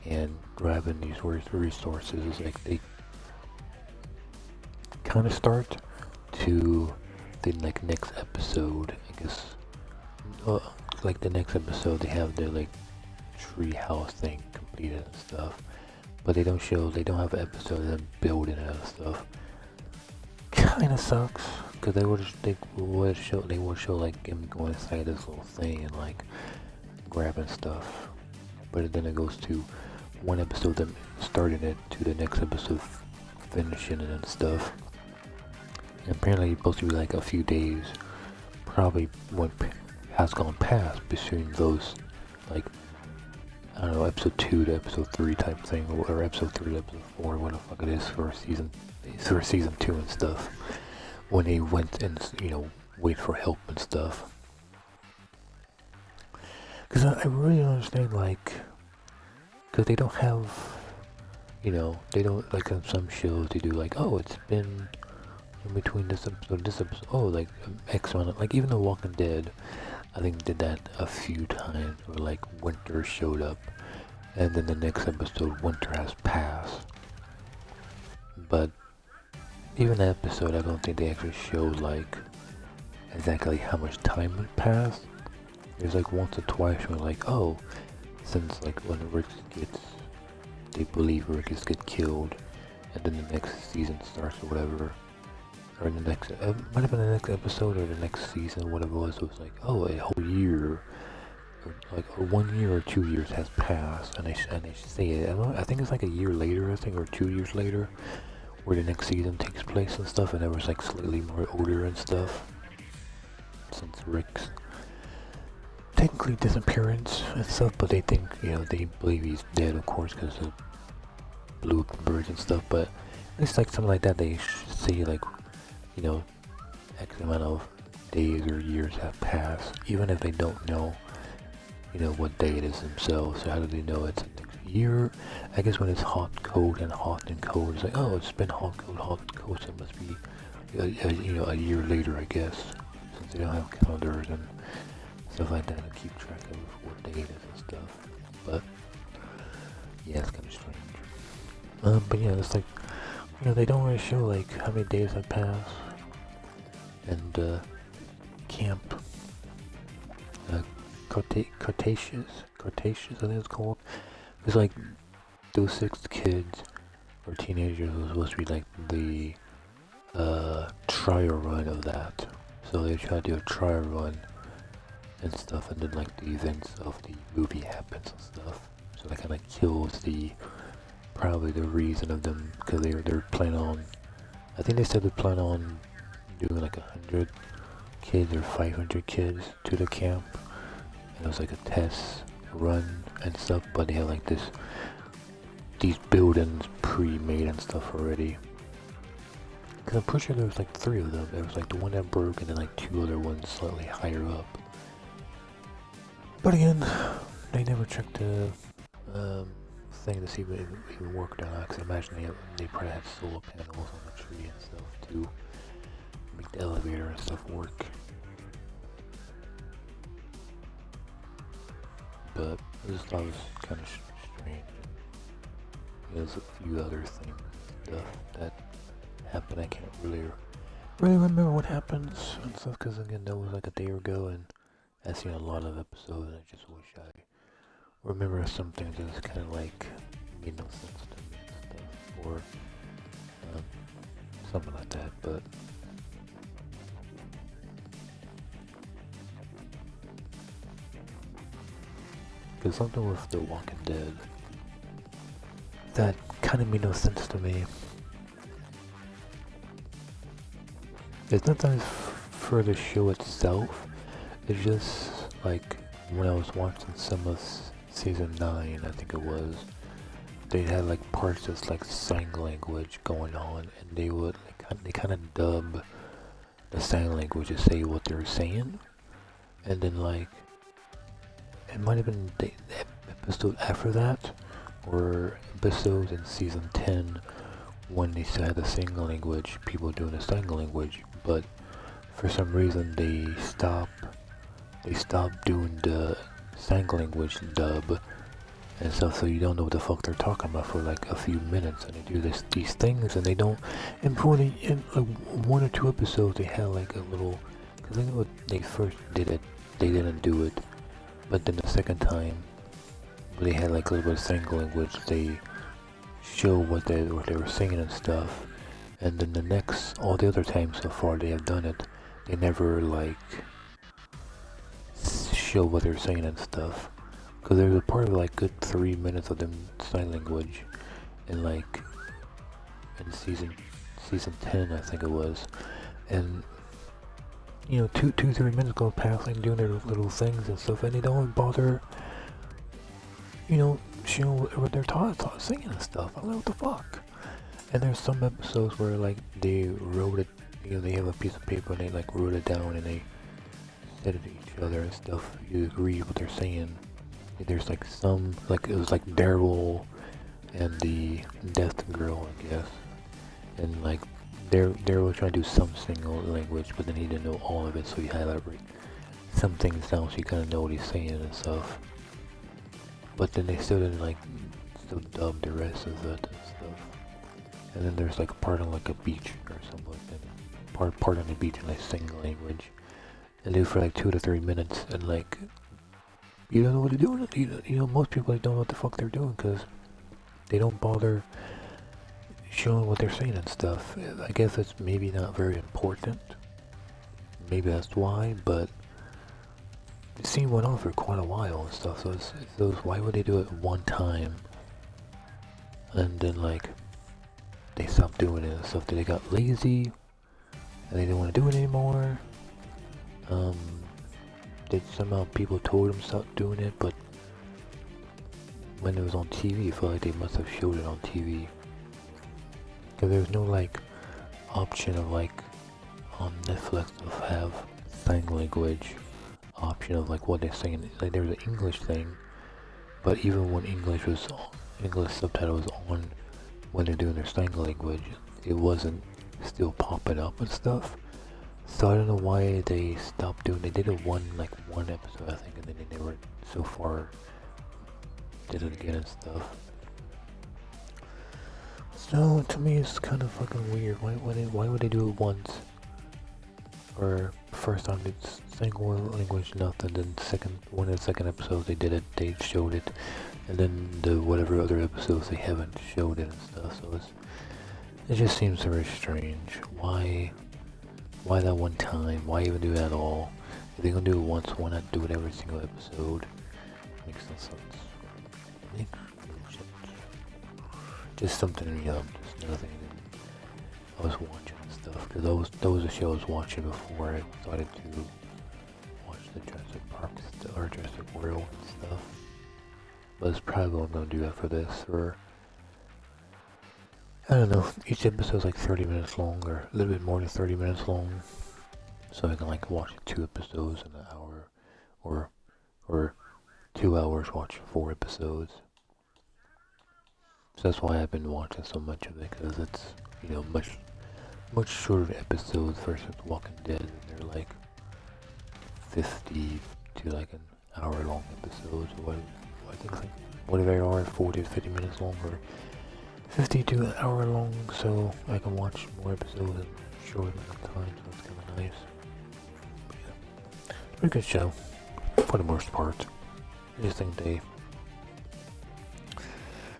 and grabbing these resources. It's like they kind of start to the like next episode, I guess. Like the next episode, they have their like tree house thing completed and stuff, but they don't have an episode of them building it and stuff. Kind of sucks, because they would show like him going inside this little thing and like grabbing stuff. but then it goes to one episode them starting it to the next episode finishing it and stuff. And apparently it's supposed to be like a few days, probably has gone past between those, like, I don't know, episode 2 to episode 3 type thing, or episode 3 to episode 4, what the fuck it is for season 2 and stuff, when they went and, you know, wait for help and stuff. Because I really don't understand, like, because they don't have, you know, they don't, like on some shows they do like, oh, it's been in between this episode, oh, like X amount of, like even The Walking Dead, I think did that a few times, where like winter showed up, and then the next episode winter has passed. But even that episode, I don't think they actually showed like exactly how much time had passed. There's like once or twice where like, oh, since like when Rick gets, they believe Rick gets killed, and then the next season starts or whatever, or in the next, might have been the next episode or the next season, whatever it was like, oh, a whole year, or like or 1 year or 2 years has passed, and they say it. I think it's like a year later, I think, or 2 years later, where the next season takes place and stuff, and it was like slightly more older and stuff, since Rick's technically disappearance and stuff, but they think, you know, they believe he's dead, of course, because of blue birds and stuff, but it's like something like that, they say like, you know, X amount of days or years have passed, even if they don't know, you know, what day it is themselves. So how do they know it's a year? I guess when it's hot, cold, and hot and cold, it's like, oh, it's been hot, cold, so it must be, you know, a year later, I guess, since they don't have calendars and stuff like that to keep track of what day it is and stuff. But yeah, it's kind of strange. But yeah, it's like, you know, they don't really show like how many days have passed. And Camp Cretaceous, I think it's called. It's like those 6 kids or teenagers was supposed to be like the trial run of that. So they try to do a trial run and stuff, and then like the events of the movie happens and stuff. So that kind of kills probably the reason of them, because they're planning on, I think they said they plan on doing like 100 kids or 500 kids to the camp, and it was like a test run and stuff, but they had like these buildings pre-made and stuff already, because I'm pretty sure there was like 3 of them. There was like the one that broke, and then like 2 other ones slightly higher up. But again, they never checked the thing to see if it even worked or not, because I imagine they probably had solar panels on the tree and stuff to make the elevator and stuff work. But I just thought it was kind of strange. There's a few other things and stuff that happened. I can't really remember what happens and stuff, because again, that was like a day ago, and I've seen a lot of episodes, and I just wish I remember some things that's kind of like made no sense to me and stuff, or something like that. But because something with The Walking Dead that kind of made no sense to me. It's not that for the show itself, it's just like when I was watching some of season 9, I think it was, they had like parts that's like sign language going on, and they would like, they kind of dub the sign language to say what they're saying, and then like it might have been the episode after that, or episodes in season 10 when they still had the sign language, people doing the sign language, but for some reason they stopped doing the sign language dub and stuff, so you don't know what the fuck they're talking about for like a few minutes, and they do these things, and they don't, and for in like 1 or 2 episodes they had like a little, because I think when they first did it, they didn't do it, but then the second time they had like a little bit of sign language, they show what they were singing and stuff, and then all the other times so far they have done it, they never like show what they're saying and stuff, Because there's a part of like good 3 minutes of them sign language in like in season 10 I think it was, and you know 3 minutes go past like doing their little things and stuff, and they don't bother, you know, showing what they're singing and stuff. I'm like, what the fuck? And there's some episodes where like they wrote it, you know, they have a piece of paper and they like wrote it down and they said it to each other and stuff. You agree with what they're saying. There's like some, like it was like Daryl and the deaf girl, I guess, and like Daryl trying to do some single language, but then he didn't know all of it, so he highlighted some things down so you kind of know what he's saying and stuff. But then they still didn't like still dub the rest of it and stuff. And then there's like a part on like a beach or something like that. Part on the beach in like single language. And do for like 2 to 3 minutes, and like you don't know what they're doing. You know, most people like, don't know what the fuck they're doing because they don't bother showing what they're saying and stuff. I guess it's maybe not very important. Maybe that's why, but the scene went on for quite a while and stuff. So why would they do it one time and then like they stopped doing it and stuff? They got lazy and they didn't want to do it anymore. Did somehow people told them stop doing it, but when it was on TV, I feel like they must have showed it on TV. Cause there's no like option of like on Netflix of have sign language option of like what they're saying. Like there's an English thing, but even when English subtitle was on when they're doing their sign language, it wasn't still popping up and stuff. So I don't know why they stopped doing. They did it one episode I think, and then they never so far did it again and stuff. So to me it's kind of fucking weird. Why would they do it once? Or first time it's single language nothing, then one of the second episodes they did it, they showed it, and then the whatever other episodes they haven't showed it and stuff. So it just seems very strange. Why that one time? Why even do it at all? If they're gonna do it once, why not do it every single episode? Makes no sense. Makes no sense. Just something, you know, just another thing I was watching and stuff. Because that was a show I was watching before I started to watch the Jurassic Park or Jurassic World and stuff. But it's probably what I'm gonna do after this, or I don't know, each episode's like 30 minutes long, or a little bit more than 30 minutes long, so I can like watch 2 episodes in an hour, or 2 hours watch 4 episodes. So that's why I've been watching so much of it, because it's, you know, much shorter episodes versus Walking Dead, and they're like 50 to like an hour long episodes, I think like whatever they are, 40 to 50 minutes long, or 50 to an hour long, so I can watch more episodes in short amount of time, so it's kind of nice. But yeah, pretty good show, for the most part. I just think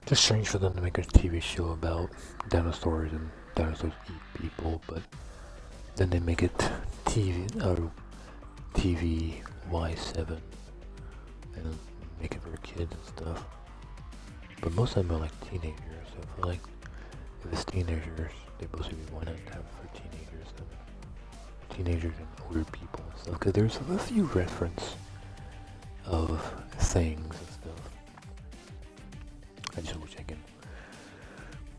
just strange for them to make a TV show about dinosaurs and dinosaurs eat people, but then they make it TV Y7 and make it for kids and stuff. But most of them are like teenagers, so I feel like if it's teenagers, they mostly why not have it for teenagers and older people and stuff, because there's a few reference of things and stuff. I just wish I can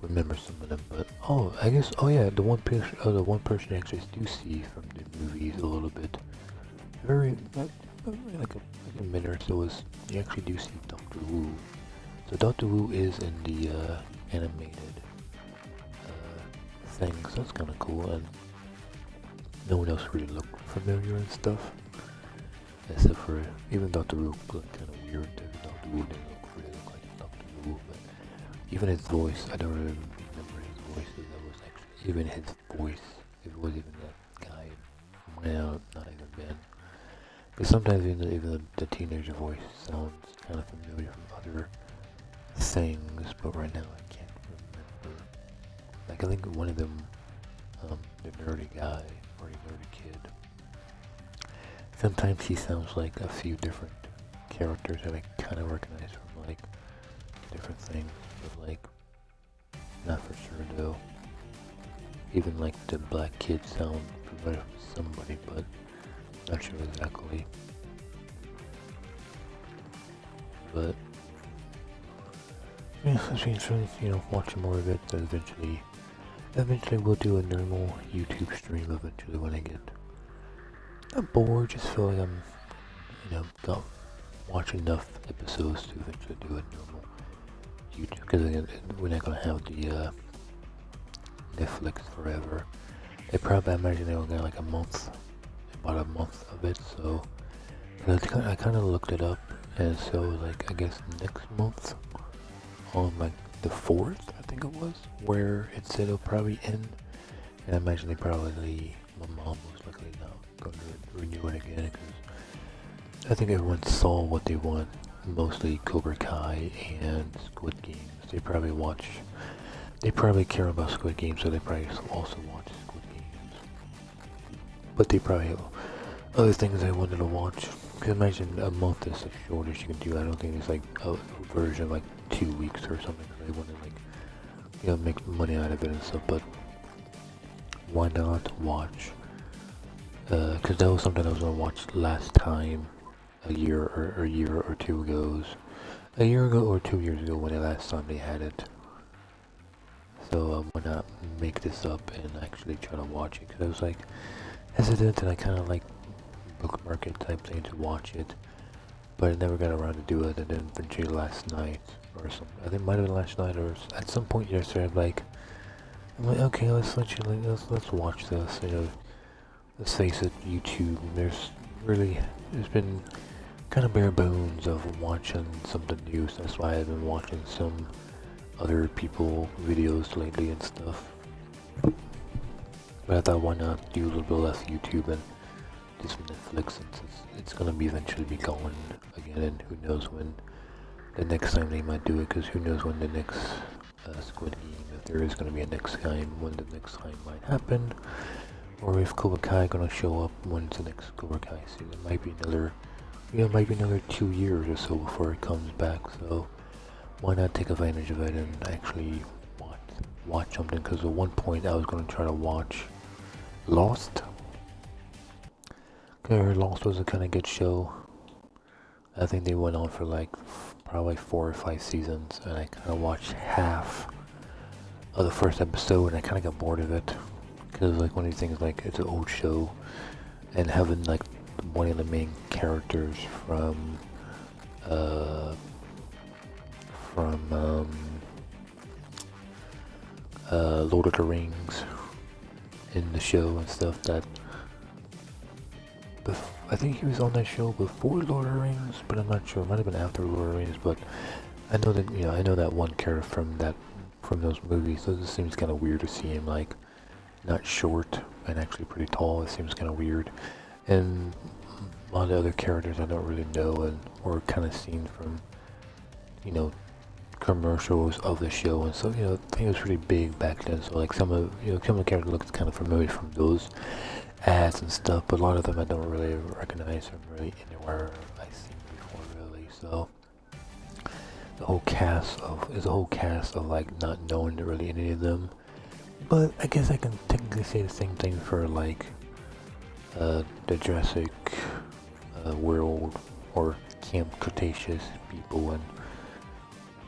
remember some of them, but the one person you actually do see from the movies a little bit, very like a minute or so, is you actually do see Dr. Wu. So Dr. Wu is in the animated thing, so that's kind of cool, and no one else really looked familiar and stuff, except for even Dr. Wu looked kind of weird. Dr. Wu didn't really look like Dr. Wu, but even his voice, I don't really remember his voice. If that was actually even his voice, if it was even that guy, not even Ben. Because sometimes even the teenager voice sounds kind of familiar from other things, but right now I can't remember. Like I think one of them, the nerdy guy or the nerdy kid, sometimes he sounds like a few different characters that I kind of recognize from like different things, but like not for sure though. Even like the black kid sound familiar with somebody, but not sure exactly. But yeah, eventually, you know, watching more of it. But eventually we'll do a normal YouTube stream. Eventually, when I get bored, just feel like I'm, you know, not watching enough episodes to eventually do a normal YouTube. Because we're not gonna have the Netflix forever. I imagine they'll get like about a month of it. So I kind of looked it up, and so like I guess next month on like the 4th, I think it was, where it said it'll probably end. And I imagine my mom most likely not going to renew it again because I think everyone saw what they want, mostly Cobra Kai and Squid Games. They probably care about Squid Games, so they probably also watch Squid Games. But they probably have other things they wanted to watch. Because imagine a month is the shortest you can do. I don't think it's like a version of like 2 weeks or something. They want to like, you know, make money out of it and stuff. But why not watch? Because that was something I was gonna watch last time, a year or 2 ago. A year ago or 2 years ago when the last time they had it. So why not make this up and actually try to watch it? Because I was like hesitant and I kind of like bookmark it type thing to watch it, but I never got around to do it. And then eventually last night or something, I think it might have been last night or at some point yesterday, I'm like okay, let's watch this. You know, let's face it, YouTube. There's been kind of bare bones of watching something new. So that's why I've been watching some other people videos lately and stuff. But I thought, why not do a little bit less YouTube and do some Netflix, since it's gonna be eventually be going again, and who knows when the next time they might do it, because who knows when the next Squid Game, if there is gonna be a next time, when the next time might happen, or if Cobra Kai gonna show up, when's the next Cobra Kai season. It might be another 2 years or so before it comes back, so why not take advantage of it and actually watch something? Because at one point I was going to try to watch Lost. I heard Lost was a kind of good show. I think they went on for like probably 4 or 5 seasons, and I kind of watched half of the first episode and I kind of got bored of it, because like one of these things, like it's an old show, and having like one of the main characters from Lord of the Rings in the show and stuff, that I think he was on that show before Lord of the Rings, but I'm not sure. It might have been after Lord of the Rings, but I know that one character from those movies. So it seems kind of weird to see him like not short and actually pretty tall. It seems kind of weird. And a lot of other characters I don't really know and or kind of seen from, you know, commercials of the show, and so I think it was pretty big back then. So like some of the characters looked kind of familiar from those ads and stuff, but a lot of them I don't really recognize from really anywhere I've seen before, really. So the whole cast of like not knowing really any of them. But I guess I can technically say the same thing for like the Jurassic World or Camp Cretaceous people, and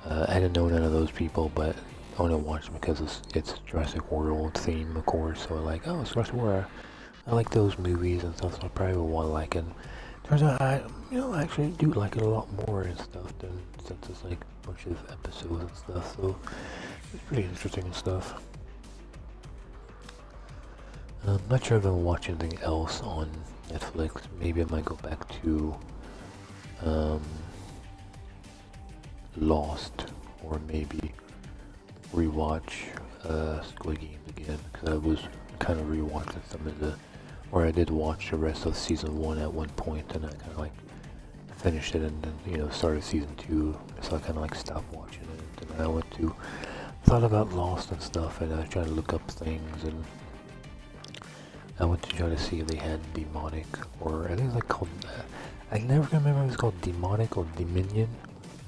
I didn't know none of those people, but I want to watch them because it's Jurassic World theme, of course. So like, oh, it's Jurassic World. I like those movies and stuff, so I probably will want to like it. Turns out I actually do like it a lot more and stuff, since it's like a bunch of episodes and stuff. So it's pretty interesting and stuff. I'm not sure if I'm watching anything else on Netflix. Maybe I might go back to Lost, or maybe rewatch Squid Games again, because I was kind of rewatching some of I did watch the rest of season 1 at one point, and I kind of like finished it, and then started season 2, so I kind of like stopped watching it, and then I thought about Lost and stuff, and I was trying to look up things, and I went to try to see if they had demonic, or I think it's like called, I never can remember if it was called Demonic or Dominion.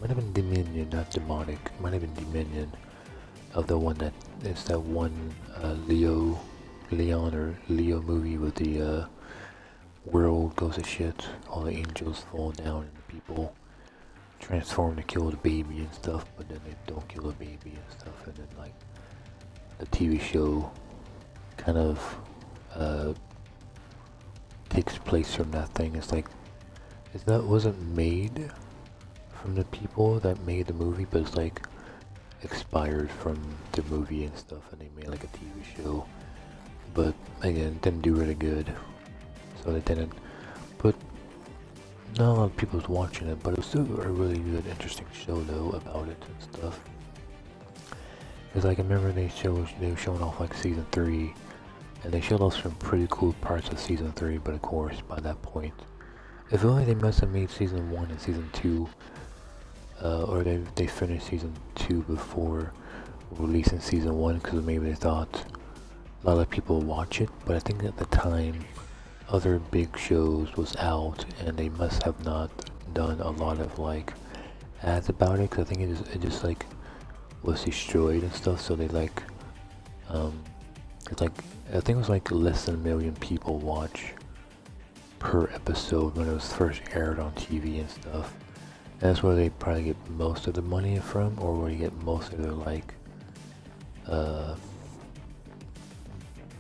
Might have been Dominion, not Demonic. Might have been Dominion. Of the one that is that one Leo movie with the world goes to shit. All the angels fall down and the people transform to kill the baby and stuff, but then they don't kill the baby and stuff, and then like the TV show kind of takes place from that thing. It's like wasn't made from the people that made the movie, but it's like expired from the movie and stuff, and they made like a TV show. But again, it didn't do really good, so they didn't. But not a lot of people was watching it, but it was still a really good, interesting show though about it and stuff. Because like I remember they were showing off like season 3, and they showed off some pretty cool parts of season 3. But of course, by that point, if only they must have made season 1 and season 2, or they finished season 2 before releasing season 1, because maybe they thought a lot of people would watch it. But I think at the time, other big shows was out, and they must have not done a lot of like ads about it, because I think it just like was destroyed and stuff. So they like it's like I think it was like less than 1 million people watch per episode when it was first aired on TV and stuff. And that's where they probably get most of the money from, or where you get most of their like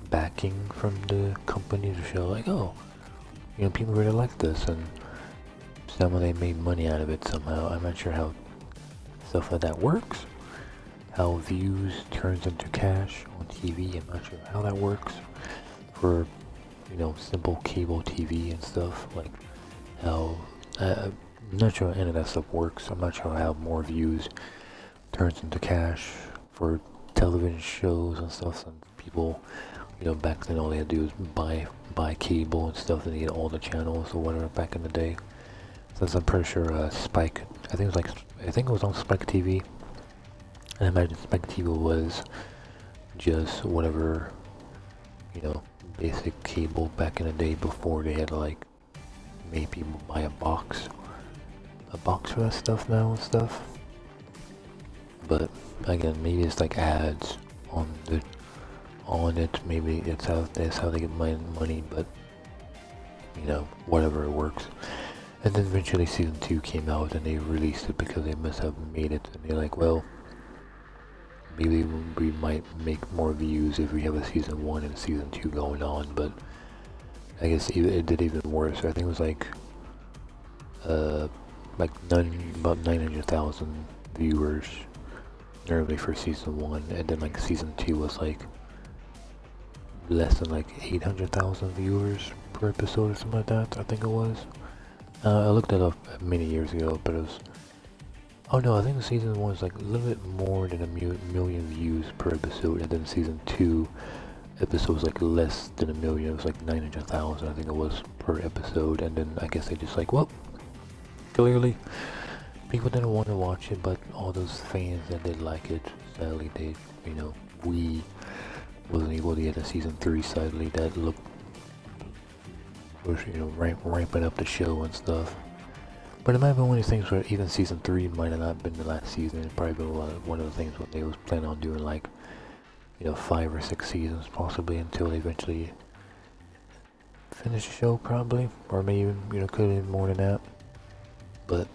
backing from the company to show like, oh, you know, people really like this, and somehow they made money out of it somehow. I'm not sure how stuff like that works, how views turns into cash on TV. I'm not sure how that works for, you know, simple cable TV and stuff, like how I'm not sure how any of that stuff works. I'm not sure how more views turns into cash for television shows and stuff. Some people, you know, back then all they had to do was buy cable and stuff, and they get all the channels or whatever back in the day. Since I'm pretty sure Spike, I think it was on Spike TV. And I imagine Spike TV was just whatever, you know, basic cable back in the day before they had to like make people buy a box for that stuff now and stuff. But again, maybe it's like ads on it. Maybe that's how they get money. But you know, whatever, it works. And then eventually season 2 came out, and they released it because they must have made it, and they're like, well, maybe we might make more views if we have a season 1 and season 2 going on. But I guess it did even worse. I think it was like about 900,000 viewers normally for season 1, and then like season 2 was like less than like 800,000 viewers per episode or something like that. I think it was. I looked it up many years ago, but it was. Oh no, I think season 1 was like a little bit more than a million views per episode, and then season 2 episodes like less than 1 million. It was like 900,000, I think it was, per episode. And then I guess they just like, well, clearly people didn't want to watch it, but all those fans that did like it, sadly they, you know, we wasn't able to get a season 3, sadly, that looked, was, you know, ramping up the show and stuff. But it might have been one of these things where even season 3 might have not been the last season. It probably been one of the things where they was planning on doing like, you know, 5 or 6 seasons possibly, until they eventually finish the show probably, or maybe, you know, could have been more than that. But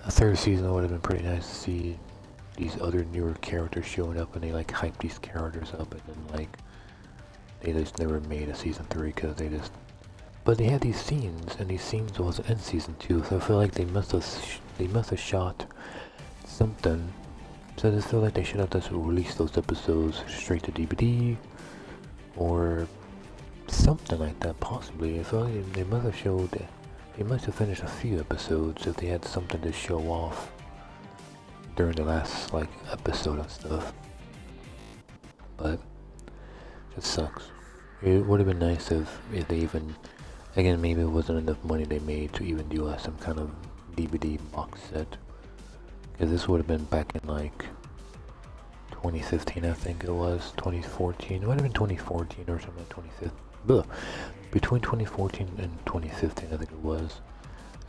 a 3rd season would have been pretty nice to see these other newer characters showing up, and they like hype these characters up, and then like they just never made a season 3 because they just. But they had these scenes, and these scenes wasn't in season 2, so I feel like they must have shot something. So I just feel like they should have just released those episodes straight to DVD, or something like that, possibly. I feel like they must have showed. They must have finished a few episodes if they had something to show off during the last like episode and stuff. But it just sucks. It would have been nice if they even. Again, maybe it wasn't enough money they made to even do some kind of DVD box set. Because this would have been back in like 2015, I think it was. 2014. It would have been 2014 or something like 2015. between 2014 and 2015, I think it was.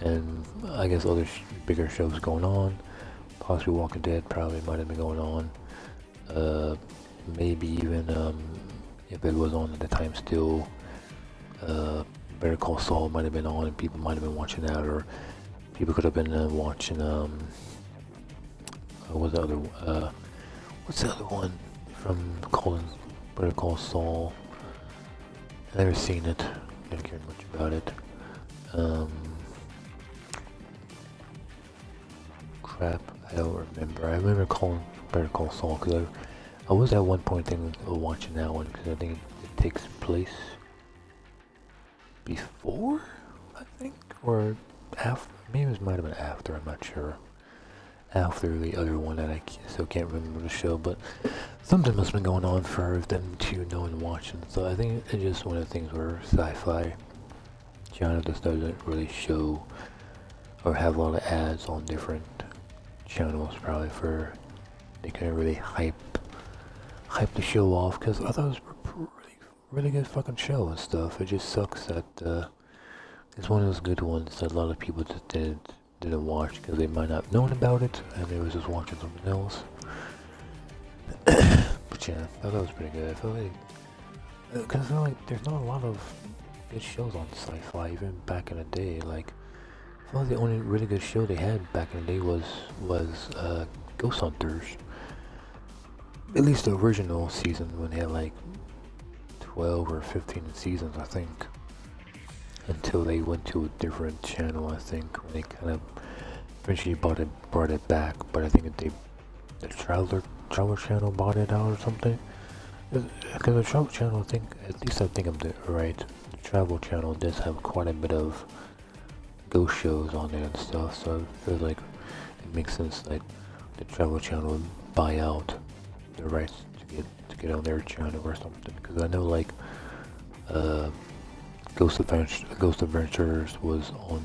And I guess other bigger shows going on. Possibly Walking Dead probably might have been going on. Maybe even if it was on at the time still, Better Call Saul might have been on, and people might have been watching that, or people could have been watching what's the other one from Better Call Saul? I've never seen it. Didn't care much about it. Crap, I don't remember. I remember calling Better Call Saul because I was at one point thinking of watching that one because I think it takes place before, I think, or after. Maybe it might have been after. I'm not sure. After the other one that I still can't remember the show, but something must have been going on for them to know and watching. So I think it's just one of the things where sci-fi channel just doesn't really show or have a lot of ads on different channels, probably for they can really hype the show off, because I thought it was a really good fucking show and stuff. It just sucks that it's one of those good ones that a lot of people just didn't watch because they might not have known about it and they was just watching something else. But yeah, I thought it was pretty good. I feel like because I feel like there's not a lot of good shows on sci-fi even back in the day. Like I feel like the only really good show they had back in the day was Ghost Hunters. At least the original season when they had like 12 or 15 seasons, I think. Until they went to a different channel, I think, when they kind of eventually brought it back. But I think the Traveler Channel bought it out or something. Because the Travel Channel, I think, at least I think I'm right. The Travel Channel does have quite a bit of ghost shows on there and stuff. So I feel like it makes sense that the Travel Channel would buy out the rights to get on their channel or something. Because I know like Ghost Adventures was on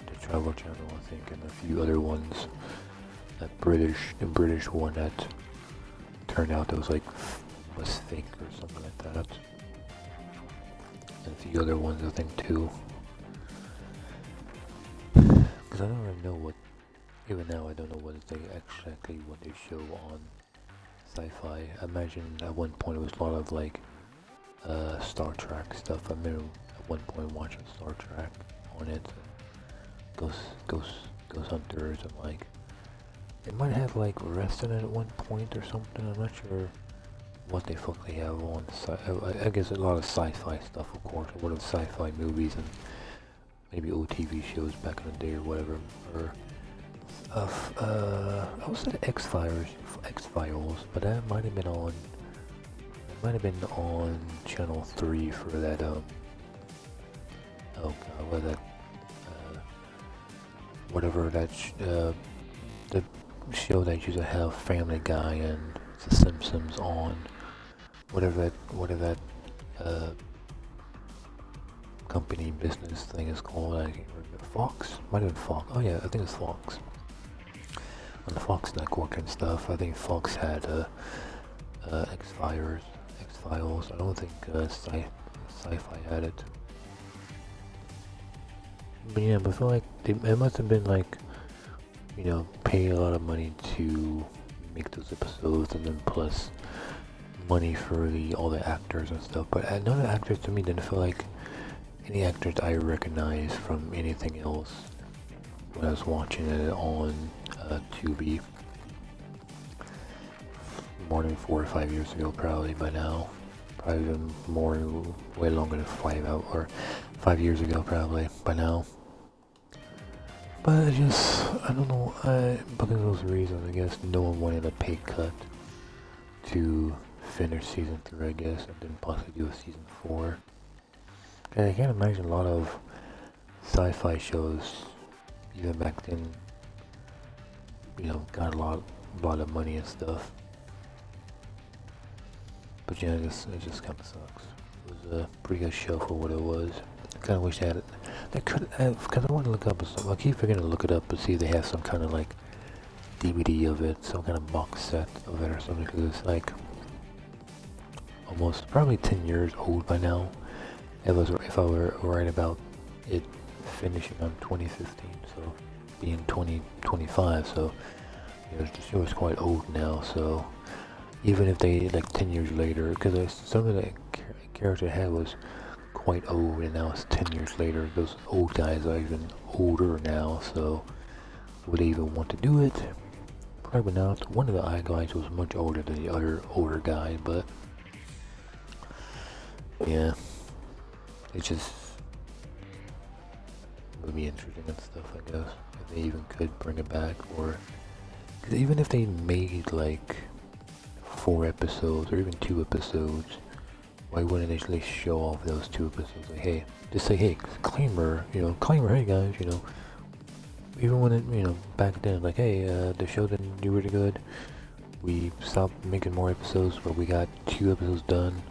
the Travel Channel, I think, and a few other ones. The British one that turned out that was fake or something like that. And a few other ones, I think, too. Because I don't really know what, even now I don't know what exactly what they show on sci-fi. I imagine at one point it was a lot of like Star Trek stuff. I remember at one point watching Star Trek on it, Ghost Hunters, and like it might have like wrestling at one point or something. I'm not sure what they fuck they have on. I guess a lot of sci-fi stuff, of course, a lot of sci-fi movies and maybe old TV shows back in the day or whatever. Or I was at X-Files, but that might have been on. Might have been on Channel 3 for that, oh god, what that, whatever that, the show that used to have Family Guy and The Simpsons on, whatever that, company business thing is called. I can't remember. Fox? Might have been Fox. Oh yeah, I think it's Fox. On the Fox network and stuff. I think Fox had, X-Files. I don't think sci-fi had it. But yeah, but I feel like it must have been like, you know, paying a lot of money to make those episodes, and then plus money for all the actors and stuff. But none of the actors to me didn't feel like any actors I recognized from anything else when I was watching it on Tubi. More than 4 or 5 years ago, probably by now. Probably even more, way longer than 5 years ago, probably by now. But I don't know, because of those reasons, I guess no one wanted a pay cut to finish season 3, I guess, and then possibly do a season 4. And I can't imagine a lot of sci-fi shows, even back then, you know, got a lot of money and stuff. But yeah, it just kind of sucks. It was a pretty good show for what it was. I kind of wish they had it. They could have, because I want to look up something. I keep forgetting to look it up to see if they have some kind of like DVD of it, some kind of box set of it or something. Because it's like almost probably 10 years old by now. if I were right about it finishing on 2015, so being 2025, so the show is quite old now. So even if they like 10 years later, because some of the character I had was quite old, and now it's 10 years later. Those old guys are even older now, so would they even want to do it? Probably not. One of the eye guys was much older than the other older guy, but yeah, it just would be interesting and stuff, I guess, if they even could bring it back. Or cause even if they made like 4 episodes or even 2 episodes, why wouldn't they at least show off those 2 episodes? Like, hey, just say, hey, disclaimer, hey guys, even when it, back then, like, hey, the show didn't do really good, we stopped making more episodes, but we got 2 episodes done.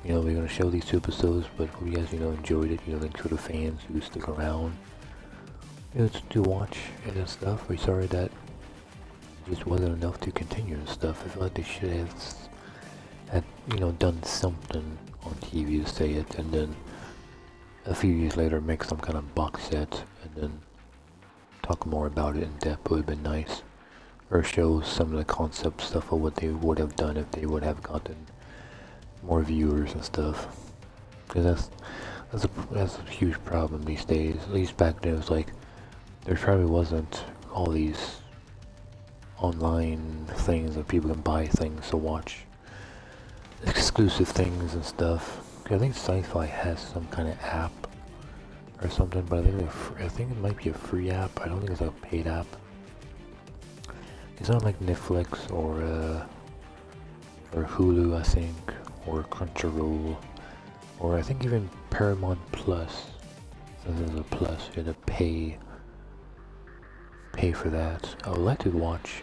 We're gonna show these 2 episodes, but hope you guys, enjoyed it. Thanks for the fans who stick around, to watch and stuff. We're sorry that it just wasn't enough to continue and stuff. I feel like they should have had, done something on TV to say it, and then a few years later make some kind of box set, and then talk more about it in depth. Would have been nice, or show some of the concept stuff of what they would have done if they would have gotten more viewers and stuff. Because that's a huge problem these days. At least back then, it was like there probably wasn't all these online things that people can buy things to watch, exclusive things and stuff. I think Sci-Fi has some kind of app or something, but I think it might be a free app. I don't think it's a paid app. It's not like Netflix or Hulu, I think, or Crunchyroll, or I think even Paramount Plus. So there's a plus, you have to pay for that. I would like to watch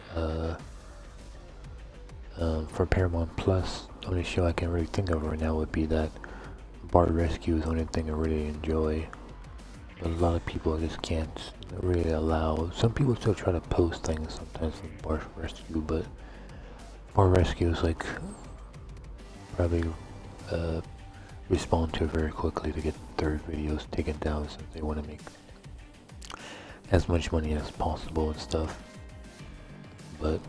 for Paramount Plus. The only show I can really think of right now would be that Bar Rescue is the only thing I really enjoy. But a lot of people just can't really allow. Some people still try to post things sometimes from Bar Rescue, but Bar Rescue is like probably respond to it very quickly to get their videos taken down, since they want to make as much money as possible and stuff. But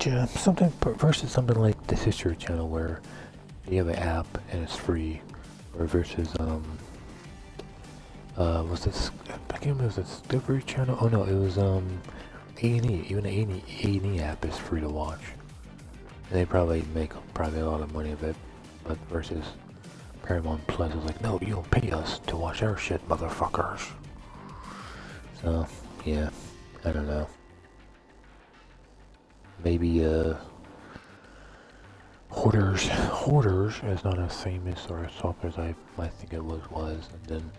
yeah, something versus something like the Sister Channel where you have an app and it's free, or versus was this, I can't remember, was it Discovery Channel? Oh no, it was A&E. Even the A&E app is free to watch. And they probably make a lot of money of it, but versus Paramount Plus is like, no, you don't pay us to watch our shit, motherfuckers. So yeah, I don't know. Maybe Hoarders is not as famous or as popular as I might think it was, and then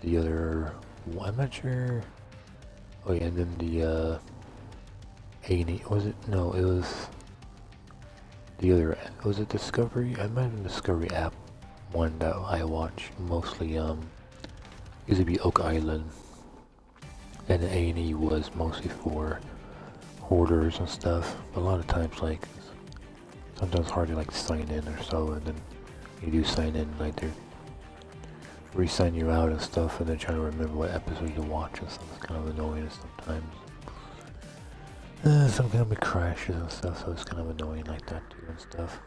the other, I'm not sure. Oh yeah, and then the A&E, was it? No, it was the other, was it Discovery? I might have been Discovery app one that I watch mostly. Used to be Oak Island, and the A&E was mostly for Hoarders and stuff. A lot of times, like, sometimes hard to like sign in or so, and then you do sign in, like they're re-sign you out and stuff, and then trying to remember what episode you watch and stuff. It's kind of annoying sometimes. Some kind of crashes and stuff, so it's kind of annoying like that too and stuff.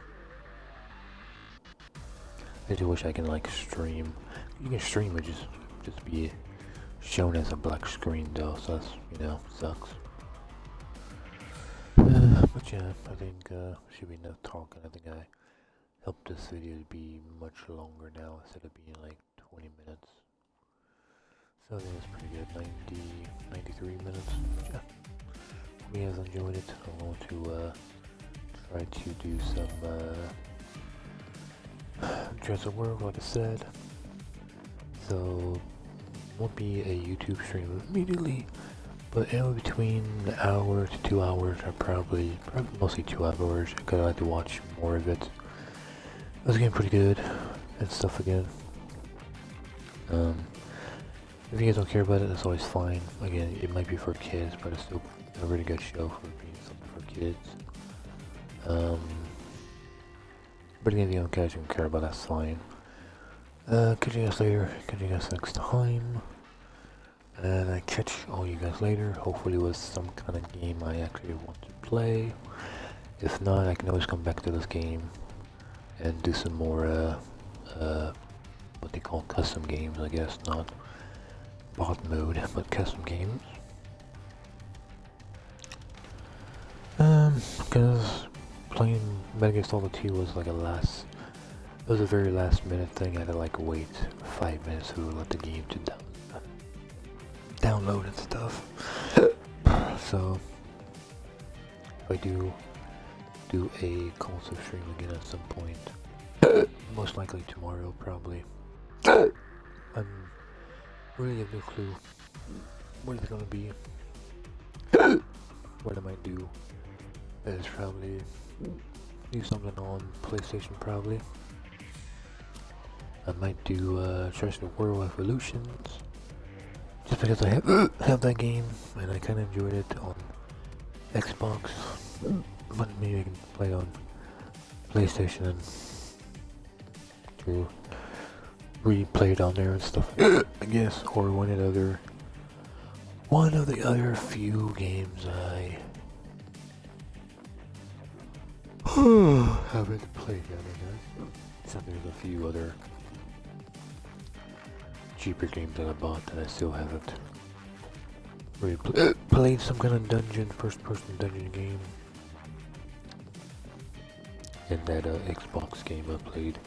I do wish I can like stream. You can stream it, just be shown as a black screen though, so that's, sucks. But yeah, I think should be enough talking. I think I helped this video to be much longer now instead of being like 20 minutes. So I think it's pretty good. 93 minutes. Yeah. Hope you guys enjoyed it. I want to try to do some dress of work, like I said. So won't be a YouTube stream immediately, but between an hour to 2 hours, or probably mostly 2 hours, because I like to watch more of it. It was getting pretty good and stuff again. If you guys don't care about it, that's always fine. Again, it might be for kids, but it's still a really good show for being something for kids. But again, if you guys don't care about, that's fine. Catch you guys later. Catch you guys next time. And I catch all you guys later. Hopefully with some kind of game I actually want to play. If not, I can always come back to this game and do some more, what they call custom games, I guess. Not bot mode, but custom games. Because playing Metal Gear Solid 2 was like it was a very last minute thing. I had to like wait 5 minutes to let the game to download and stuff. So if I do a console stream again at some point, most likely tomorrow probably. I'm really have no clue what it's gonna be. What I might do is probably do something on PlayStation probably. I might do Treasure World Evolutions just because I have that game and I kinda enjoyed it on Xbox, but maybe I can play on PlayStation and to replay it on there and stuff, I guess, or one of the other few games I haven't played yet, I guess. Except there's a few other cheaper games that I bought that I still haven't really played. Some kind of first-person dungeon game. And that Xbox game I played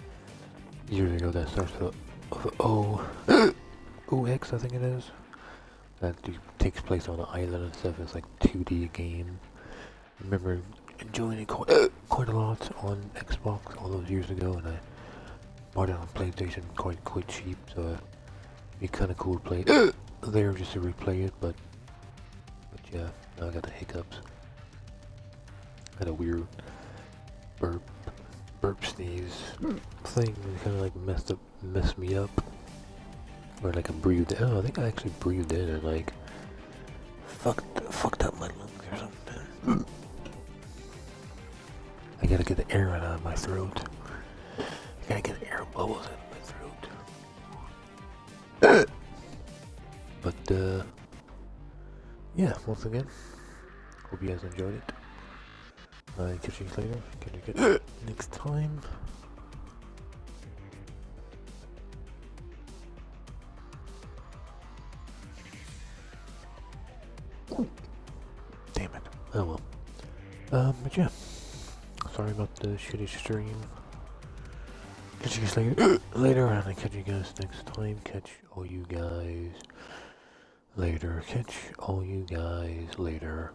years ago that starts with OX, I think it is. That takes place on an island and stuff. It's like 2D game. I remember enjoying it quite a lot on Xbox all those years ago, and I bought it on PlayStation quite cheap, so it'd be kind of cool to play it there just to replay it, but yeah, now I got the hiccups. Had a weird burp sneeze thing that kind of like messed me up. Or like I breathed in. Oh, I think I actually breathed in and like fucked up my lungs or something. I gotta get the air out of my throat. I gotta get the air bubbles out of my throat. But yeah, once again, hope you guys enjoyed it. Catch you later. Catch you next time. Damn it. Oh well. But yeah. Sorry about the shitty stream. Catch you guys later, and I catch you guys next time. Catch all you guys later. Catch all you guys later.